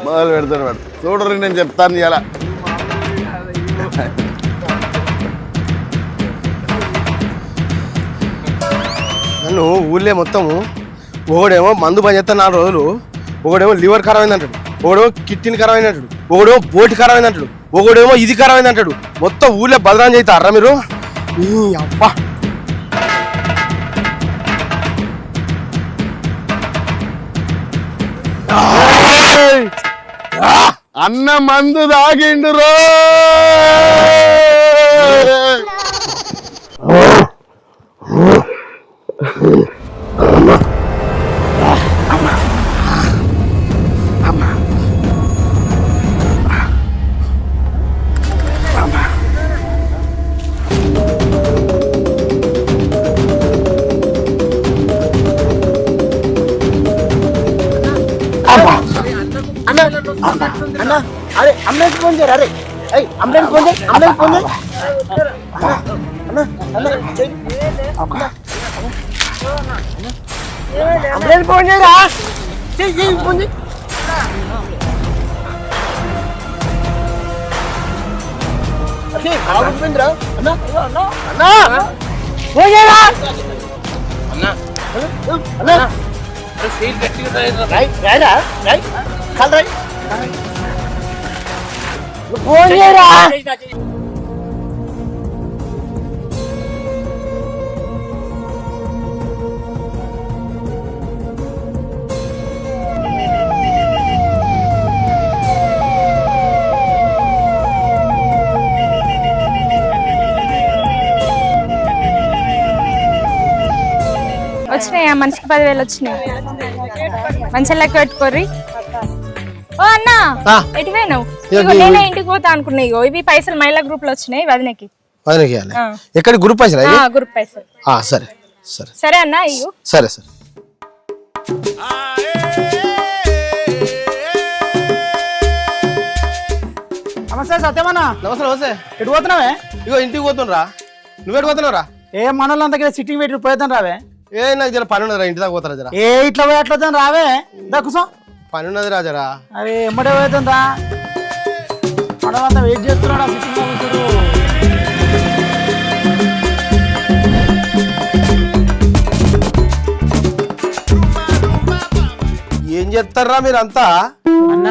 [SPEAKER 1] మొదలు పెడతాడు వాడు. చూడరు నేను చెప్తాను ఇవాళ.
[SPEAKER 5] నన్ను ఊళ్ళే మొత్తము ఒకడేమో మందు పని చేస్తాను 4 రోజులు, ఒకడేమో లివర్ ఖరాబ్ అయింది అంటాడు, ఒకడేమో కిడ్నీ ఖరాబ్ అయింది అంటాడు, ఒకడేమో బోటి ఖరాబ్ అయింది అంటాడు, ఒకడేమో ఇది ఖరాబ్ అయింది అంటాడు. మొత్తం ఊళ్ళే బదనాం చేస్తారా మీరు? అబ్బా
[SPEAKER 1] అన్న మందు తాగిండు రో.
[SPEAKER 5] అరే అంబులెన్స్ ఫోన్ చేయరా? అరే అంబులెన్స్ ఫోన్ చేయి, అంబులెన్స్ ఫోన్ చేయి. అంబులెన్స్ ఫోన్ చేయరా? చెయ్యి ఫోన్ చేయి. బాగుంటుందిరా అన్న, అన్న ఫోన్ చేయరా అన్న, అన్న రాయరా రాయ్ కాల్ రాయ్ ఫోన్ చేయరా.
[SPEAKER 12] వచ్చినాయా? మనిషికి 10,000 వచ్చినాయి. మంచిగా లెక్క పెట్టుకోర్రి. ఓ అన్న ఎటు పోయినావు? నేనే ఇంటికి పోతా అనుకున్నా. ఇగో ఇవి పైసలు మహిళా గ్రూప్ లో వచ్చినాయి, వదినకి.
[SPEAKER 5] ఎక్కడ గ్రూప్ పైసలు?
[SPEAKER 12] గ్రూప్ పైసలు.
[SPEAKER 5] సరే సరే
[SPEAKER 12] సరే అన్న ఇయ్యు.
[SPEAKER 5] సరే సరే.
[SPEAKER 4] నమస్తే సత్యమన్నా.
[SPEAKER 5] నమస్తే నమస్తే.
[SPEAKER 4] ఎటు పోతున్నావే?
[SPEAKER 5] ఇగో ఇంటికి పోతున్నా. నువ్వెటు పోతున్నావురా?
[SPEAKER 4] ఏ మనోళ్ళంతా సిట్టింగ్ పెట్టి పోయేద్దాం రావే.
[SPEAKER 5] ఏ నాకు జర పని ఉన్నదిరా, ఇంటి దాకా పోతారా జరా.
[SPEAKER 4] ఏ ఇట్లా పోయి అట్లా రావే, దక్కుసో
[SPEAKER 5] పని ఉన్నది రా జరా.
[SPEAKER 4] అరే ఎమ్మడే పోతుందా? మనమంతా వెయిట్ చేస్తున్నాడా సిట్టింగ్ ఆఫీసరు.
[SPEAKER 5] ఏం చెప్తారా మీరంతా?
[SPEAKER 4] అన్న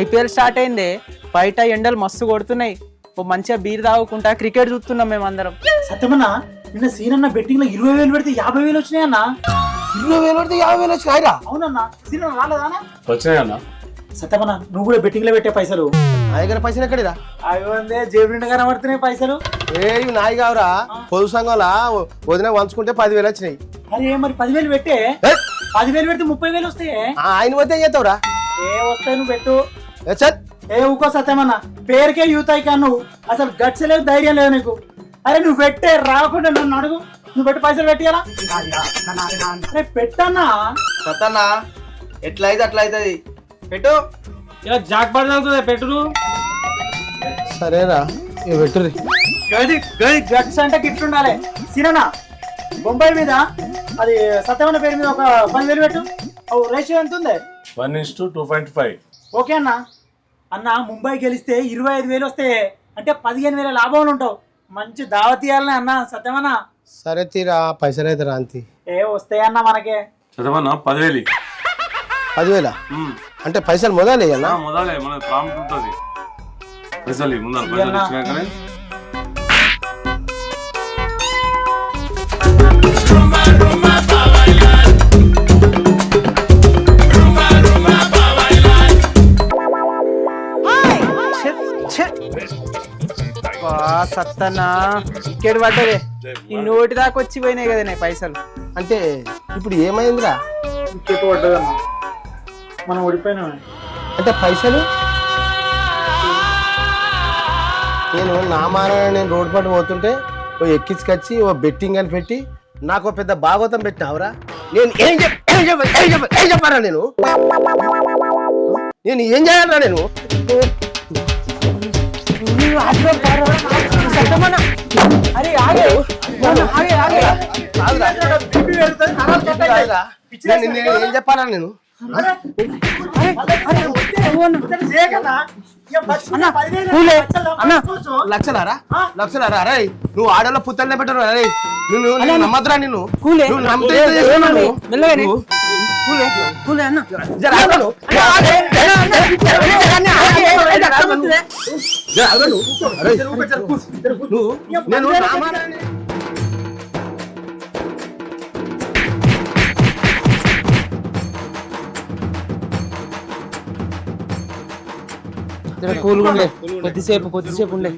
[SPEAKER 4] ఐపీఎల్ స్టార్ట్ అయింది, బయట ఎండలు మస్తు కొడుతున్నాయి. ఓ మంచిగా బీర్ తాగుకుంటా క్రికెట్ చూస్తున్నాం మేమందరం.
[SPEAKER 13] సత్యమన్నా నిన్న సీనన్న బెట్టింగ్ లో 20,000 పెడితే 50,000 వచ్చినాయన్నా.
[SPEAKER 5] 20,000 పెడితే 50,000 వచ్చినాయిరా?
[SPEAKER 13] అవునన్నా, సీనన్న రాలేదానా?
[SPEAKER 11] వచ్చినాయన్నా.
[SPEAKER 13] సత్యమన్నా నువ్వు కూడా బెట్టింగ్ లో పెట్టే పైసలు?
[SPEAKER 5] నా దగ్గర పైసలు ఎక్కడిరా?
[SPEAKER 13] అవి వందే జేబు నిండా కనబడుతున్నాయి పైసలు.
[SPEAKER 5] ఇవి నాయి కావురా, పొదుపు సంఘంలో వదిన వంచుకుంటే 10,000 వచ్చినాయి.
[SPEAKER 13] అరే మరి 10,000 పెట్టే. 10,000 పెడితే 30,000 వస్తాయి.
[SPEAKER 5] ఆయన పోతే ఏం చేస్తావురా?
[SPEAKER 13] ఏ వస్తాయి నువ్వు పెట్టు. ఏ ఊకో సత్యమన్నా, పేరుకే యూత్ ఐకాన్ నువ్వు. అసలు గట్స్ లేదు, ధైర్యం లేదు నీకు. అరే నువ్వు పెట్టే, రాకుండా నన్ను అడుగు. నువ్వు పెట్టి పైసలు పెట్టియాలా? అరే పెట్టన్నా.
[SPEAKER 5] సత్తన్నా ఎట్లా అయితే అట్లా అవుతుంది, పెట్టు.
[SPEAKER 11] ఇలా జాక్ పడుతుంది పెట్టు.
[SPEAKER 5] సరేనా ఇక పెట్టుర్రి.
[SPEAKER 13] గట్స్ అంటే గిట్లుండాలి. సీనన్నా బొంబాయి మీద అది సత్యమన్న పేరు మీద ఒక 10,000 పెట్టు. రేషియో ఎంత ఉంది?
[SPEAKER 11] 1:2.5.
[SPEAKER 13] ఓకే అన్న. అన్న ముంబై గెలిస్తే 25,000 వస్తాయి, అంటే 15,000 లాభంలో ఉంటావు. మంచి దావత్ ఇవ్వాలనే అన్న సత్యమన్నా.
[SPEAKER 5] సరే తీరా, పైసలు అయితే రాంతి.
[SPEAKER 13] ఏ వస్తాయన్న మనకే.
[SPEAKER 11] చదవన్నా 10,000.
[SPEAKER 5] 10,000 అంటే పైసలు మొదలే
[SPEAKER 11] మొదలే మన ప్రాముఖ్యత ఉంటుంది. పైసలు ముందర పైసలు ఇచ్చినాకనే
[SPEAKER 4] సత్తన్నా ఇక్కడి పడ్డదే ఈ నోటి దాకా వచ్చి పోయినాయి కదా పైసలు.
[SPEAKER 5] అంటే ఇప్పుడు ఏమైందిరా?
[SPEAKER 13] ఇంకెట్టు పడ్డదన్న, మనం ఓడిపోయినా.
[SPEAKER 5] అంటే పైసలు నేను రోడ్డు పట్టు పోతుంటే ఓ ఎక్కించుకొచ్చి ఓ బెట్టింగ్ అని పెట్టి నాకు పెద్ద భాగవతం పెట్టినావురా. నేను ఏం చెప్పారా? నేను ఏం చేయాలరా? నేను ఏం చెప్పాలా? నేను లక్షలారా అరే నువ్వు ఆడలో పుత్తలనే పెట్టరు అరే. నువ్వు నమ్మద్రా? నిన్ను
[SPEAKER 4] కొద్దిసేపు ఉండే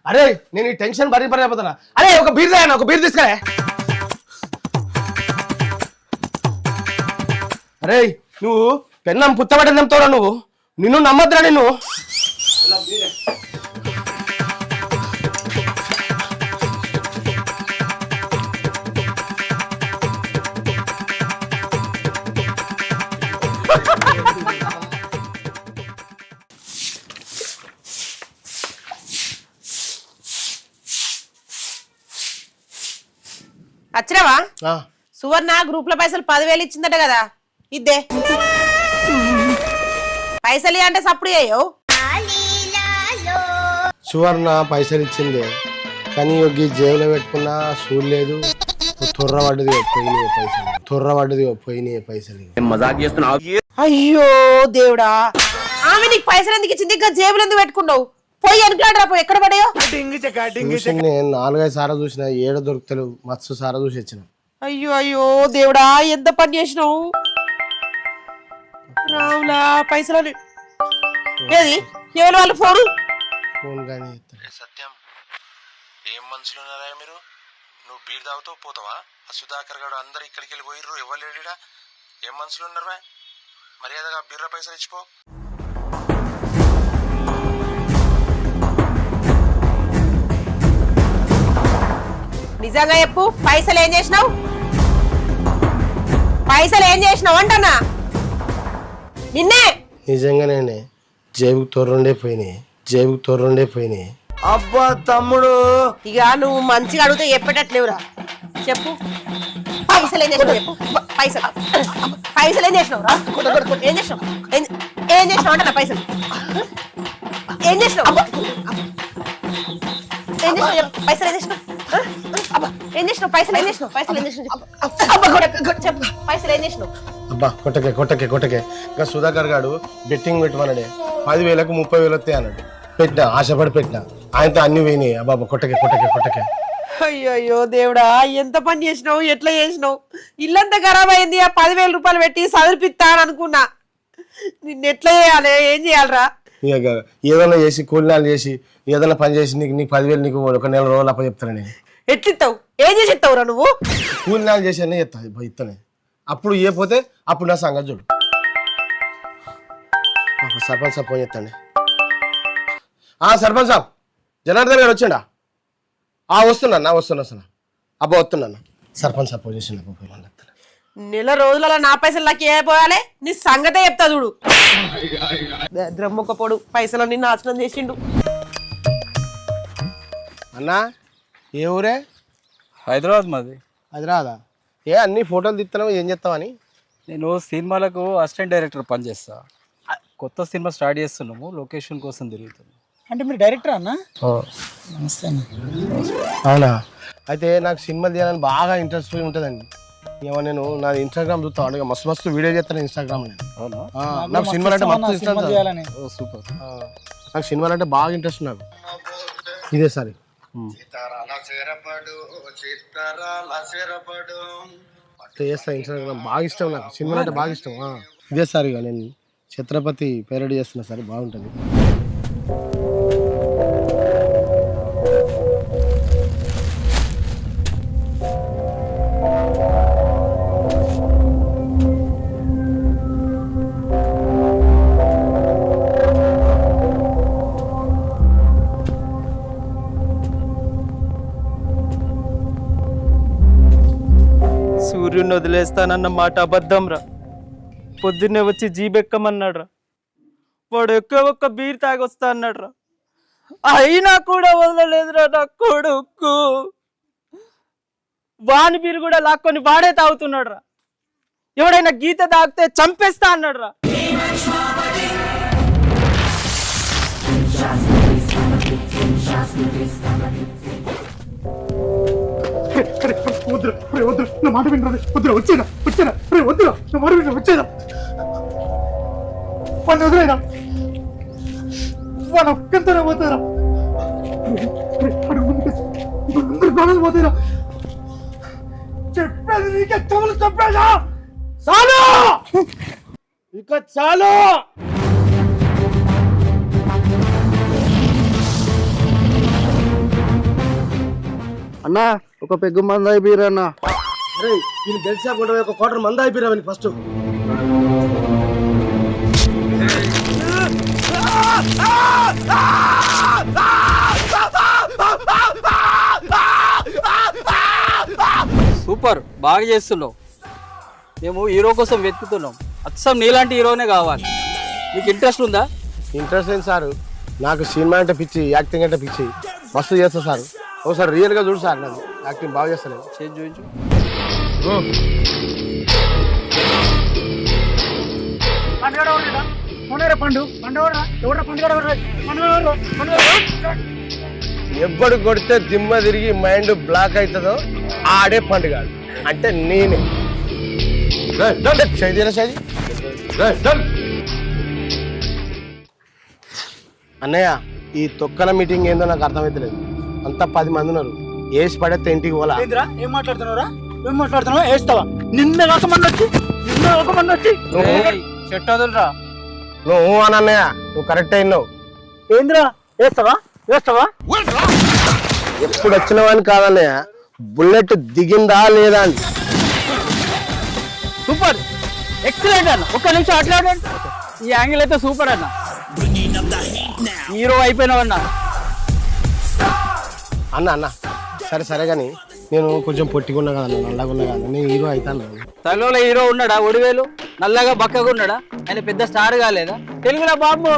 [SPEAKER 5] అరే నేను ఈ టెన్షన్ భరిపోతున్నా. అరే ఒక బీర్ తాగా, ఒక బీర్ తీసుకురా. అరే నువ్వు పెన్నం పుత్తబడి నమ్ముతావురా? నువ్వు నిన్ను నమ్మద్దురా. నిన్ను
[SPEAKER 6] వచ్చినావా? సువర్ణ గ్రూప్ లో పైసలు 10,000 ఇచ్చిందట కదా, ఇద్దే పైసలు అంటే సప్పుడు చేయవు.
[SPEAKER 5] సువర్ణ పైసలు ఇచ్చింది కానీ ఈ జేబులో పెట్టుకున్నా చూడలేదు. తొర్రబడ్డది పోయినాయి పైసలు.
[SPEAKER 8] మజాక్ చేస్తున్నావు?
[SPEAKER 6] అయ్యో దేవుడా, ఆమె నీకు పైసలు ఎందుకు ఇచ్చింది? ఇంకా జేబులు ఎందుకు పెట్టుకున్నావు? పోయి అనుకున్నాడు పోయి ఎక్కడ పడాయో?
[SPEAKER 5] 4-5 సార్లు చూసిన, ఏడ దొరుకుతలేవు. మస్తు సారా చూసి వచ్చిన.
[SPEAKER 6] అయ్యో దేవుడా, ఎంత పని చేసినావు రావులా? పైసలు ఏది ఎవరు వాళ్ళు ఫోన్
[SPEAKER 5] కానీ
[SPEAKER 14] సత్యం, ఏం మనుషులు ఉన్నారా మీరు? నువ్వు బీర్ తాగుతూ పోతావా? ఆ సుధాకర్ గారు అందరు ఇక్కడికి వెళ్ళి పోయిర్రు, ఎవరు లేడా? ఏం మనుషులు ఉన్నారా? మర్యాదగా బీర్ల పైసలు ఇచ్చిపో.
[SPEAKER 6] నిజంగా చెప్పు, పైసలు ఏం చేసినావు? పైసలు ఏం చేసినావు అంటన్నా? నిన్నే
[SPEAKER 5] నిజంగానే జేబుకు తొర్రుండే పోయినాయి.
[SPEAKER 6] అబ్బా తమ్ముడు, ఇక నువ్వు మంచిగా అడిగితే చెప్పేటట్లేవురా. చెప్పు, పైసలు ఏం చేసినావు? చెప్పు, పైసలు ఏం చేసినావు రా? ఏం చేసినావు? ఏం చేసినావు అంట? పైసలు ఏం చేసినావు? పైసలు ఏం చేసినావు? ఏం చేసినావు? పైసలు ఏం చేసినావు? చెప్పు, పైసలు ఏం చేసినావు?
[SPEAKER 5] అబ్బా కొట్టకే. ఇంకా సుధాకర్ గారు బెట్టింగ్ పెట్టమన్నాడే, 10,000కు 30,000 వస్తాయి అన్నాడు. పెట్టినా, ఆశపడి పెట్టినా, ఆయనతో అన్ని పోయినాయి. అబ్బా కొట్టకే.
[SPEAKER 6] అయ్యో దేవుడా, ఎంత పని చేసినావు? ఎట్లా చేసినావు? ఇల్లంతా ఖరాబ్ అయింది. ఆ 10,000 రూపాయలు పెట్టి చదివిపిస్తా అని అనుకున్నా. నిన్ను ఎట్లా చేయాలి? ఏం చేయాలరా?
[SPEAKER 5] ఇక ఏదైనా చేసి కూలినాలు చేసి ఏదైనా పని చేసి నీకు 10,000 నీకు 1 నెల రోజులు అప్ప చెప్తాను. నేను
[SPEAKER 6] ఎట్లిస్తావు? ఏం చేసి ఇస్తావురా నువ్వు?
[SPEAKER 5] కూలినాలు చేసి అన్నీ ఇస్తానే. అప్పుడు ఏ పోతే అప్పుడు నా సంగతి చూడు. సర్పంచ్ సాబ్ ఫోన్ చేస్తాండి. సర్పంచ్ సాబ్, జనార్దన్ గారు వచ్చిండా? వస్తున్నా. అబ్బా వస్తున్నా. సర్పంచ్ సాబ్ ఫోన్ చేసిండు.
[SPEAKER 6] నెల రోజుల నా పైసలు నాకు ఏపోయాలి? నీ సంగతే చెప్తా చూడు. ద్రమ్మొక్క పొడు పైసలన్నీ నాశనం చేసిండు.
[SPEAKER 5] అన్నా ఏ ఊరే?
[SPEAKER 11] హైదరాబాద్ మాది.
[SPEAKER 5] హైదరాబాదా? ఏ అన్ని ఫోటోలు తీస్తున్నావు, ఏం చేస్తావని?
[SPEAKER 11] నేను సినిమాలకు అసిస్టెంట్ డైరెక్టర్ పనిచేస్తా. కొత్త సినిమా స్టార్ట్ చేస్తున్నాము, లొకేషన్ కోసం తిరుగుతున్నాము.
[SPEAKER 13] అంటే మీరు డైరెక్టర్ అన్న?
[SPEAKER 5] అవునా? అయితే నాకు సినిమా తీయాలని బాగా ఇంట్రెస్ట్ ఉంటుందండి. ఏమో నేను నా ఇన్స్టాగ్రామ్ చూస్తాను, మస్తు మస్తు వీడియో చేస్తాను ఇన్స్టాగ్రామ్ నేను. నాకు సినిమాలు అంటే మస్తు ఇష్టం. సూపర్. నాకు సినిమాలు అంటే బాగా ఇంట్రెస్ట్ నాకు. ఇదే సార్ చేస్తా ఇన్స్టాగ్రామ్ బాగా ఇష్టం నాకు, సినిమాలు అంటే బాగా ఇష్టం. ఇదే సార్ ఇక నేను ఛత్రపతి పేరడీ చేస్తున్నా సార్, బాగుంటుంది.
[SPEAKER 4] సూర్యుని వదిలేస్తానన్న మాట అబద్ధం రా. పొద్దున్నే వచ్చి జీబెక్కమన్నాడు రా. వాడు ఒక్క బీర్ తాగొస్తా అన్నాడు రా. అయినా కూడా వదలలేదురా నా కొడుకు. వాని బీరు కూడా లాక్కొని వాడే తాగుతున్నాడు రా. ఎవడైనా గీత తాగితే చంపేస్తా అన్నాడు రా.
[SPEAKER 13] నా మాట వినరా, వద్దురా, వచ్చేదా వచ్చేదా, వద్దురా, నా మాట వినరా, వచ్చేదా, వాడిని వదిలేరా, వాడు ఒక్కంతనే పోతారా, అందరు ప్రాణాలు పోతారా, చెప్పేది నీకే చెవులు చెప్పేదా, చాలు ఇక చాలు.
[SPEAKER 5] అన్నా ఒక పెగ్గు మంది అయిపోయారన్నా. అరే నేను గెలిచా కూడా ఒక క్వార్టర్ మంది అయిపోయారు ఫస్ట్.
[SPEAKER 4] సూపర్, బాగా చేస్తున్నావు. మేము హీరో కోసం వెతుకుతున్నాం. అచ్చం నీలాంటి హీరోనే కావాలి. నీకు ఇంట్రెస్ట్ ఉందా?
[SPEAKER 5] ఇంట్రెస్ట్ ఏంటి సార్, నాకు సినిమా అంటే పిచ్చి, యాక్టింగ్ అంటే పిచ్చి, మస్తు చేస్తా సార్. ఒకసారి రియల్గా చూడు సార్, నాకు యాక్టింగ్ బాగా చేస్తాను.
[SPEAKER 4] చూపించు.
[SPEAKER 5] ఎవ్వడు కొడితే దిమ్మ తిరిగి మైండ్ బ్లాక్ అవుతుందో ఆడే పండుగ అంటే నేనే. అన్నయ్య ఈ తొక్కల మీటింగ్ ఏందో నాకు అర్థమైతలేదు. అంతా 10 మంది ఉన్నారు, వేసి పడేస్తే ఇంటికి పోలా.
[SPEAKER 13] ఏం మాట్లాడుతున్నావురా, ఏం మాట్లాడుతున్నావు, వేస్తావా? నిన్న ఒక మంది వచ్చి
[SPEAKER 4] చెట్టు వదులురా.
[SPEAKER 5] నువ్వు అని అన్నయ్య, నువ్వు కరెక్ట్ అయినావు.
[SPEAKER 13] ఏంద్రా, వేస్తావా వేస్తావా?
[SPEAKER 5] ఎప్పుడు వచ్చినవని కాదన్నయ్య, బుల్లెట్ దిగిందా లేదా అని.
[SPEAKER 4] సూపర్, ఎక్సలెంట్ అన్న. ఒక్క నిమిషం అట్లాడండి. ఈ యాంగిల్ అయితే సూపర్ అన్న. హీరో అయిపోయినావన్న.
[SPEAKER 5] అన్న అన్న సరే సరే కానీ నేను కొంచెం పొట్టిగున్నా కదా, నల్లగా ఉన్నా కదా, నేను హీరో అవుతాను.
[SPEAKER 4] తలలో హీరో ఉన్నాడా? ఒడివేలు నల్లగా బక్కగా ఉన్నాడా? ఆయన పెద్ద స్టార్ కాలేదా? తెలుగులో బాబు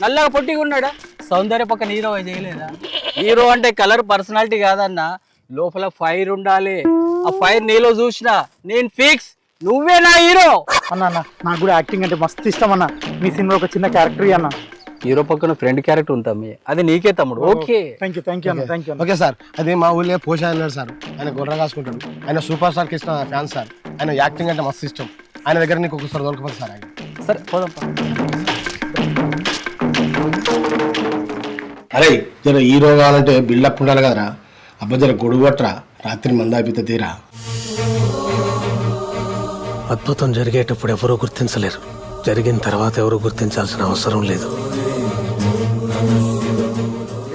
[SPEAKER 4] నల్లగా పొట్టిగా ఉన్నాడా? సౌందర్య పక్కన హీరో చేయలేదా? హీరో అంటే కలర్ పర్సనాలిటీ కాదన్న, లోపల ఫైర్ ఉండాలి. ఆ ఫైర్ నీలో చూసినా నేను ఫిక్స్, నువ్వే నా హీరో.
[SPEAKER 13] అన్న అన్న నాకు కూడా యాక్టింగ్ అంటే మస్తు ఇష్టం అన్న. మీ సినిమా ఒక చిన్న క్యారెక్టర్ అన్న.
[SPEAKER 4] హీరో పక్కన ఫ్రెండ్ క్యారెక్టర్ ఉంటాం, అది నీకే తమ్ముడు. ఓకే,
[SPEAKER 13] థ్యాంక్ యూ అన్న, థ్యాంక్ యూ.
[SPEAKER 5] ఓకే సార్, అది మా ఊళ్ళో పోషా అన్నాడు సార్, ఆయన గొర్రె కాసుకుంటాడు. ఆయన సూపర్ స్టార్కి ఇష్టం ఫ్యాన్ సార్, ఆయన యాక్టింగ్ అంటే మస్తు ఇష్టం. ఆయన దగ్గర నీకు ఒకసారి దొరకపోతుంది సార్. ఆయన
[SPEAKER 4] సరే పోదాం.
[SPEAKER 5] అరే జర హీరో కావాలంటే బిల్డప్ ఉండాలి కదరా. అబ్బా జర గొడుగు పట్టరా, రాత్రి మందాపిత తీరా.
[SPEAKER 3] అద్భుతం జరిగేటప్పుడు ఎవరూ గుర్తించలేరు, జరిగిన తర్వాత ఎవరు గుర్తించాల్సిన అవసరం లేదు.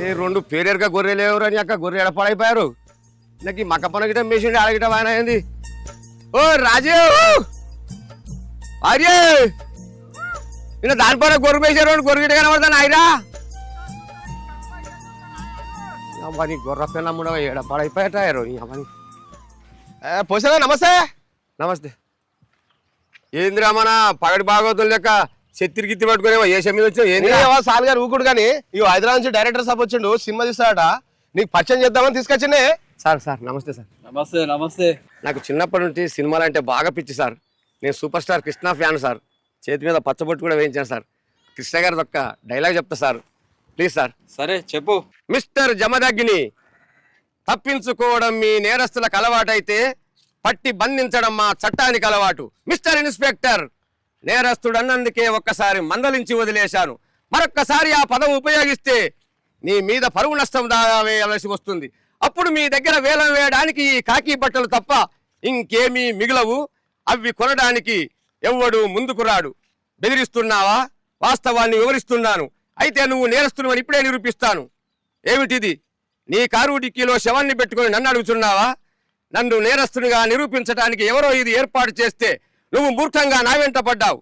[SPEAKER 8] ఏ 2 పేరేరుగా గొర్రెలు ఎవరు అని అక్క గొర్రె ఎడపడైపోయారు. నాకు ఈ మక్క పన గిట మేసిండి ఆడగిట ఆయన అయింది. ఓ రాజీవ్, అరే నిన్న దానిపైన గొర్రె మేసారు, గొర్రె గిట కనబడతాను అయిరా. అమ్మని గొర్రె పిల్లమ్ముడ ఎడపడైపోయారు. అమ్మని
[SPEAKER 5] పోసారా, నమస్తే.
[SPEAKER 8] నమస్తే. ఏందిరా మన పగటి భాగవతులు లెక్క చెత్తిరి గిత్తి పట్టుకునేవా ఏ మీద వచ్చావు? ఏంది
[SPEAKER 5] సాల్ గారు ఊకుడు కానీ ఇవి హైదరాబాద్ నుంచి డైరెక్టర్ సాబ్ వచ్చిండు, సినిమా తీస్తాడట, నీకు పరిచయం చేద్దామని తీసుకొచ్చిండే.
[SPEAKER 8] సార్ సార్ నమస్తే సార్.
[SPEAKER 4] నమస్తే నమస్తే.
[SPEAKER 8] నాకు చిన్నప్పటి నుంచి సినిమాలు అంటే బాగా పిచ్చి సార్. నేను super star Krishna fan sir. చేతి మీద పచ్చబొట్టు కూడా వేయించాను సార్. కృష్ణ గారిది ఒక్క డైలాగ్ చెప్తా సార్. Please sir.
[SPEAKER 11] సరే చెప్పు.
[SPEAKER 8] మిస్టర్ జమదగ్ని, తప్పించుకోవడం మీ నేరస్తులకు అలవాటైతే పట్టి బంధించడం మా చట్టానికి అలవాటు. మిస్టర్ ఇన్స్పెక్టర్, నేరస్తుడు అన్నందుకే ఒక్కసారి మందలించి వదిలేశాను. మరొక్కసారి ఆ పదం ఉపయోగిస్తే నీ మీద పరువు నష్టం దావా వేయవలసి వస్తుంది. అప్పుడు మీ దగ్గర వేలం వేయడానికి ఈ కాకి బట్టలు తప్ప ఇంకేమీ మిగులవు. అవి కొనడానికి ఎవ్వడు ముందుకు రాడు. బెదిరిస్తున్నావా? వాస్తవాన్ని వివరిస్తున్నాను. అయితే నువ్వు నేరస్తుడు ఇప్పుడే నిరూపిస్తాను. ఏమిటిది? నీ కారు డిక్కీలో శవాన్ని పెట్టుకుని నన్ను అడుగుతున్నావా? నన్ను నేరస్తునిగా నిరూపించడానికి ఎవరో ఇది ఏర్పాటు చేస్తే నువ్వు మూర్ఖంగా నా వెంట పడ్డావు.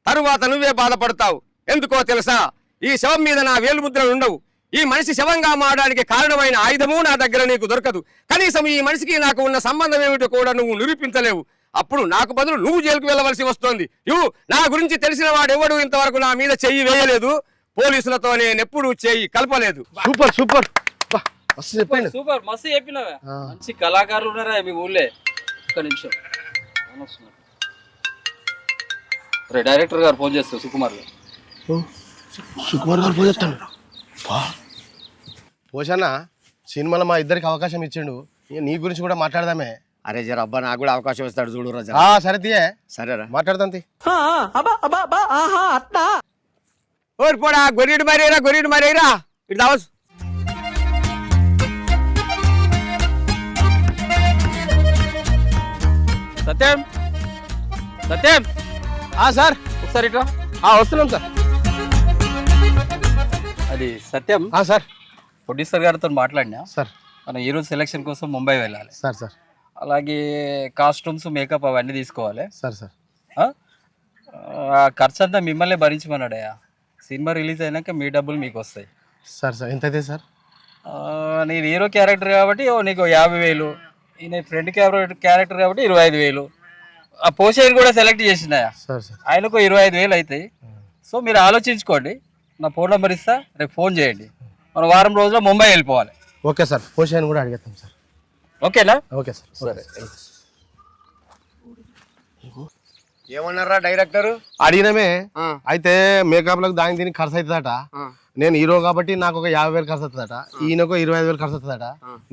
[SPEAKER 8] తరువాత నువ్వే బాధపడతావు. ఎందుకో తెలుసా? ఈ శవం మీద నా వేలుముద్రలు ఉండవు. ఈ మనిషి శవంగా మారడానికి కారణమైన ఆయుధము నా దగ్గర నీకు దొరకదు. కనీసం ఈ మనిషికి నాకు ఉన్న సంబంధం ఏమిటో కూడా నువ్వు నిరూపించలేవు. అప్పుడు నాకు బదులు నువ్వు జైలుకు వెళ్ళవలసి వస్తోంది. నా గురించి తెలిసిన వాడెవడు ఇంతవరకు నా మీద చెయ్యి వేయలేదు. పోలీసులతో నేనెప్పుడు చెయ్యి కలపలేదు.
[SPEAKER 5] సూపర్ సూపర్ చెప్పండి.
[SPEAKER 11] సూపర్ మస్తు చెప్పినవే. మంచి కళాకారులు ఉన్నారా మీ ఊళ్ళే. ఒక్క నిమిషం. డైరెక్టర్ గారు ఫోన్ చేస్తారు సుకుమార్ గారు.
[SPEAKER 5] సుకుమార్ గారు ఫోన్ చేస్తాడు. పోషన్న సినిమాలో మా ఇద్దరికి అవకాశం ఇచ్చిండు. నీ గురించి కూడా మాట్లాడదామే.
[SPEAKER 8] అరే జర అబ్బా, నాకు కూడా అవకాశం ఇస్తాడు చూడు రాజా.
[SPEAKER 5] సరే తీయే.
[SPEAKER 8] సరేరా,
[SPEAKER 5] మాట్లాడదాం.
[SPEAKER 8] ఓడిపోడా గొర్రెడు మరేరా, గొర్రెడు మరేరా. ఇటు దావచ్చు.
[SPEAKER 11] సత్యం, సత్యం.
[SPEAKER 5] సార్
[SPEAKER 11] ఒకసారి ఇట్లా.
[SPEAKER 5] వస్తున్నాం సార్.
[SPEAKER 11] అది సత్యం.
[SPEAKER 5] సార్
[SPEAKER 11] ప్రొడ్యూసర్ గారితో మాట్లాడినా
[SPEAKER 5] సార్.
[SPEAKER 11] మనం ఈరోజు సెలక్షన్ కోసం ముంబై వెళ్ళాలి
[SPEAKER 5] సార్. సార్
[SPEAKER 11] అలాగే కాస్ట్యూమ్స్, మేకప్ అవన్నీ తీసుకోవాలి
[SPEAKER 5] సార్. సార్
[SPEAKER 11] ఖర్చు అంతా మిమ్మల్ని భరించమన్నాడయ్యా. సినిమా రిలీజ్ అయినాక మీ డబ్బులు మీకు వస్తాయి.
[SPEAKER 5] సార్ సార్ ఎంత అయితే సార్?
[SPEAKER 11] నేను హీరో క్యారెక్టర్ కాబట్టి నీకు 50,000, నేను ఫ్రెండ్ క్యారెక్టర్ కాబట్టి 25,000. ఆ పోషేని కూడా సెలెక్ట్ చేసినాయా,
[SPEAKER 5] సార్ సార్
[SPEAKER 11] ఆయనకు 25,000 అవుతాయి. సో మీరు ఆలోచించుకోండి. నా ఫోన్ నెంబర్ ఇస్తా, రేపు ఫోన్ చేయండి. మనం వారం రోజుల్లో ముంబై వెళ్ళిపోవాలి.
[SPEAKER 5] Okay sir. పోషాన్ని కూడా అడిగేస్తాం సార్.
[SPEAKER 11] ఓకేనా?
[SPEAKER 5] Okay sir.
[SPEAKER 11] సరే.
[SPEAKER 8] ఏమన్నారా డైరెక్టర్?
[SPEAKER 5] అడిగినమే. అయితే మేకప్ లకు దాని దీనికి ఖర్చు అవుతుందట. నేను హీరో కాబట్టి నాకు ఒక 50,000 ఖర్చు అవుతుందట. ఈయనకు 25,000 ఖర్చు అవుతుందట.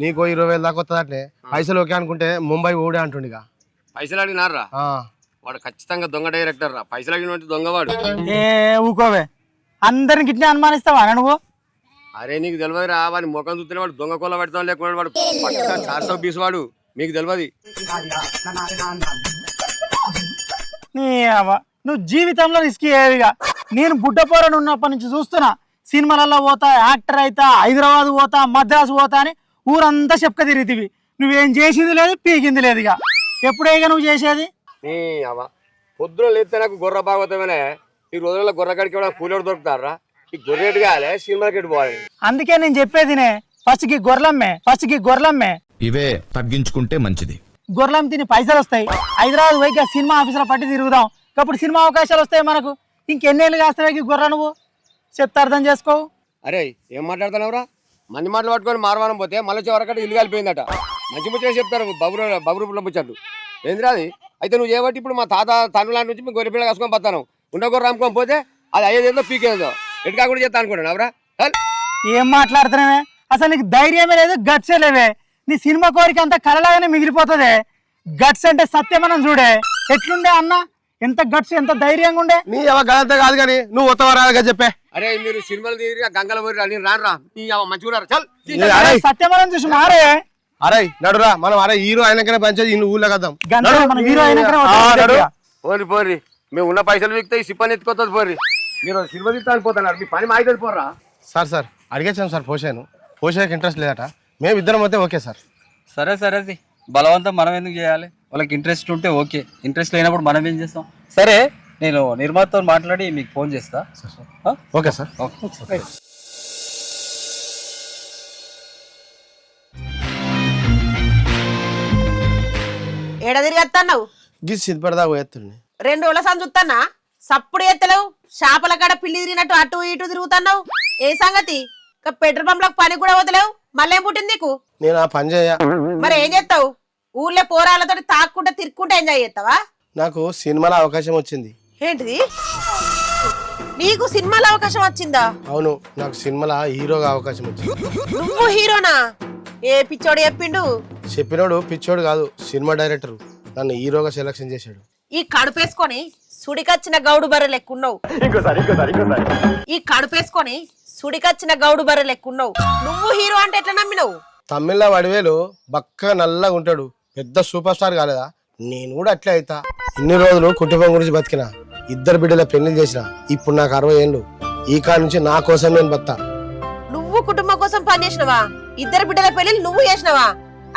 [SPEAKER 5] నీకు 20,000 దాకా వస్తుందట్లే. పైసలు ఓకే అనుకుంటే ముంబై ఓడే అంటుండిగా.
[SPEAKER 8] పైసలు అడిగినారా? వాడు ఖచ్చితంగా దొంగ డైరెక్టర్ రా. పైసలు అడిగిన దొంగవాడు.
[SPEAKER 13] ఊకోవే, అందరికి ఇట్లా అనుమానిస్తావా నువ్వు?
[SPEAKER 8] అరే నీకు తెలియదురా, వాడి ముఖం చూస్తేనే వాడు దొంగ కొల్ల పెడతాం లేకుండా వాడు పక్క 420 వాడు. మీకు తెలియదు.
[SPEAKER 13] నువ్వు జీవితంలో రిస్క్ అయ్యేవిగా. నేను బుడ్డపోరని ఉన్నప్పటి నుంచి చూస్తున్నా. సినిమాలలో పోతా, యాక్టర్ అయితా, హైదరాబాద్ పోతా, మద్రాసు పోతా అని ఊరంతా చెప్పక తిరిగితివి. నువ్వేం చేసింది లేదు, పీకింది లేదు. ఇక ఎప్పుడేగా నువ్వు చేసేది?
[SPEAKER 8] పొద్దున లేస్తే నాకు గొర్రె బాగోతామనే. ఈ రోజుల్లో గొర్రెకాడికి కూడా కూలోడు దొరుకుతారా? ఈ గొర్రెటు కాలే సినిమాకి పోవాలి.
[SPEAKER 13] అందుకే నేను చెప్పేదినే, ఫస్ట్కి గొర్రెలమ్మే.
[SPEAKER 14] ఇవే తగ్గించుకుంటే మంచిది.
[SPEAKER 13] గొర్రెలం తిని పైసలు వస్తాయి. హైదరాబాద్ పోయి సినిమా ఆఫీసులో పట్టి తిరుగుదాం. అప్పుడు సినిమా అవకాశాలు వస్తాయి మనకు. ఇంకెన్నేళ్ళు కాస్తాయి గొర్రె? నువ్వు చెప్తే అర్థం చేసుకో.
[SPEAKER 8] అరే ఏం మాట్లాడుతున్నావురా? మంది మాటలు పట్టుకొని మారవానం పోతే మళ్ళీ చివరకట్ట ఇల్లు కలిపోయిందట. మంచి ముచ్చట చెప్తారు బబురూపుల ముచ్చట్లు. ఏందిరా అది? అయితే నువ్వు చేయబట్టి ఇప్పుడు మా తాత తండ్రుల నుంచి మీ గొర్రె పిల్ల కసుకొని పోతాను. ఉండ గొర్రె అమ్ముకొని పోతే అది అయ్యేదేందో పీకేదో ఎటుకా కూడా చేస్తా అనుకుంటున్నావురా?
[SPEAKER 13] ఏం మాట్లాడుతున్నావే? అసలు నీకు ధైర్యమే లేదు, గట్సే లేవే. నీ సినిమా కోరిక అంతా కలలాగానే మిగిలిపోతుంది. గట్స్ అంటే సత్యమనం చూడే ఎట్లుండే అన్న. ఎంత గట్స్, ఎంత ధైర్యంగా ఉండే.
[SPEAKER 5] నీ గదంతా కాదు కానీ నువ్వు ఉత్తవరాలుగా చెప్పే.
[SPEAKER 8] అరే మీరు సినిమాలు తీరి గంగల పోయి నేను రానురా. మంచిగా
[SPEAKER 13] సత్యమనం చూసి మారే.
[SPEAKER 5] అరే నడురా మనం. అరే హీరో అయినాకనే పంచేది ఇల్లు ఊళ్ళో కదాం.
[SPEAKER 8] పోరి పోరి, మేము ఉన్న పైసలు వీక్తాయి, సిప్పని ఎత్తుకొస్తుంది. పోరి మీరు సినిమా తీస్తాను పోతున్నారు. మీ పని మాయితే పోరా.
[SPEAKER 5] సార్ సార్ అడిగేసాం సార్. పోషాకి ఇంట్రెస్ట్ లేదట. మేము ఇద్దరం అయితే ఓకే సార్.
[SPEAKER 11] సరే సరే, బలవంతం మనం ఎందుకు చేయాలి? వాళ్ళకి ఇంట్రెస్ట్ ఉంటే ఓకే, ఇంట్రెస్ట్ లేనప్పుడు మనం ఏం చేస్తాం? సరే, నేను నిర్మాతతో మాట్లాడి మీకు ఫోన్ చేస్తా.
[SPEAKER 5] Okay sir.
[SPEAKER 11] ఓకే.
[SPEAKER 6] ఏడ తిరిగేస్తావు?
[SPEAKER 5] గిస్ సిద్ధపడదా పోయేస్తుండే.
[SPEAKER 6] 2 రోజుల సంది చూస్తానా, సప్పుడు ఎత్తలేవు. చేపల కాడ పిల్లి తిరిగినట్టు అటు ఇటు తిరుగుతున్నావు. ఏ సంగతి? పెట్రోల్ పంప్ లకు పని కూడా వదలేవు. మళ్ళీ ఏం పుట్టింది నీకు?
[SPEAKER 5] నేను ఆ పని చేయ.
[SPEAKER 6] మరి ఏం చేస్తావు? ఊర్లో పోరాళ్ళతో తాక్కుంటా తిరుక్కుంటా ఎంజాయ్ చేస్తావా?
[SPEAKER 5] నాకు సినిమాలో అవకాశం వచ్చింది.
[SPEAKER 6] ఏంటిది? నీకు సినిమాలో అవకాశం వచ్చిందా?
[SPEAKER 5] అవును, నాకు సినిమాలో హీరోగా అవకాశం వచ్చింది.
[SPEAKER 6] నువ్వు హీరోనా? ఏ పిచ్చోడు చెప్పిండు?
[SPEAKER 5] చెప్పినోడు పిచ్చోడు కాదు, సినిమా డైరెక్టర్ నన్ను హీరోగా సెలక్షన్ చేశాడు.
[SPEAKER 6] ఈ కడుపేసుకొని సుడికొచ్చిన గౌడు బర్రె లెక్కున్నావు. ఈ కడుపేసుకొని సుడికొచ్చిన గౌడు బర్రె లెక్కున్నావు. నువ్వు హీరో అంటే ఎట్లా నమ్మినవు?
[SPEAKER 5] తమిళ వడివేలు బక్కగా నల్లగా ఉంటాడు, పెద్ద సూపర్ స్టార్ కాలేదా? నేను కూడా అట్లే అవుతా. ఇన్ని రోజులు కుటుంబం గురించి బతికిన, 2 బిడ్డల పెళ్లి చేసిన. ఇప్పుడు నాకు 60 ఏళ్ళు. ఈ కాడ నుంచి నా కోసం నేను బతా.
[SPEAKER 6] నువ్వు కుటుంబం కోసం పని చేసినవా? 2 బిడ్డల పెళ్లి నువ్వు చేసినవా?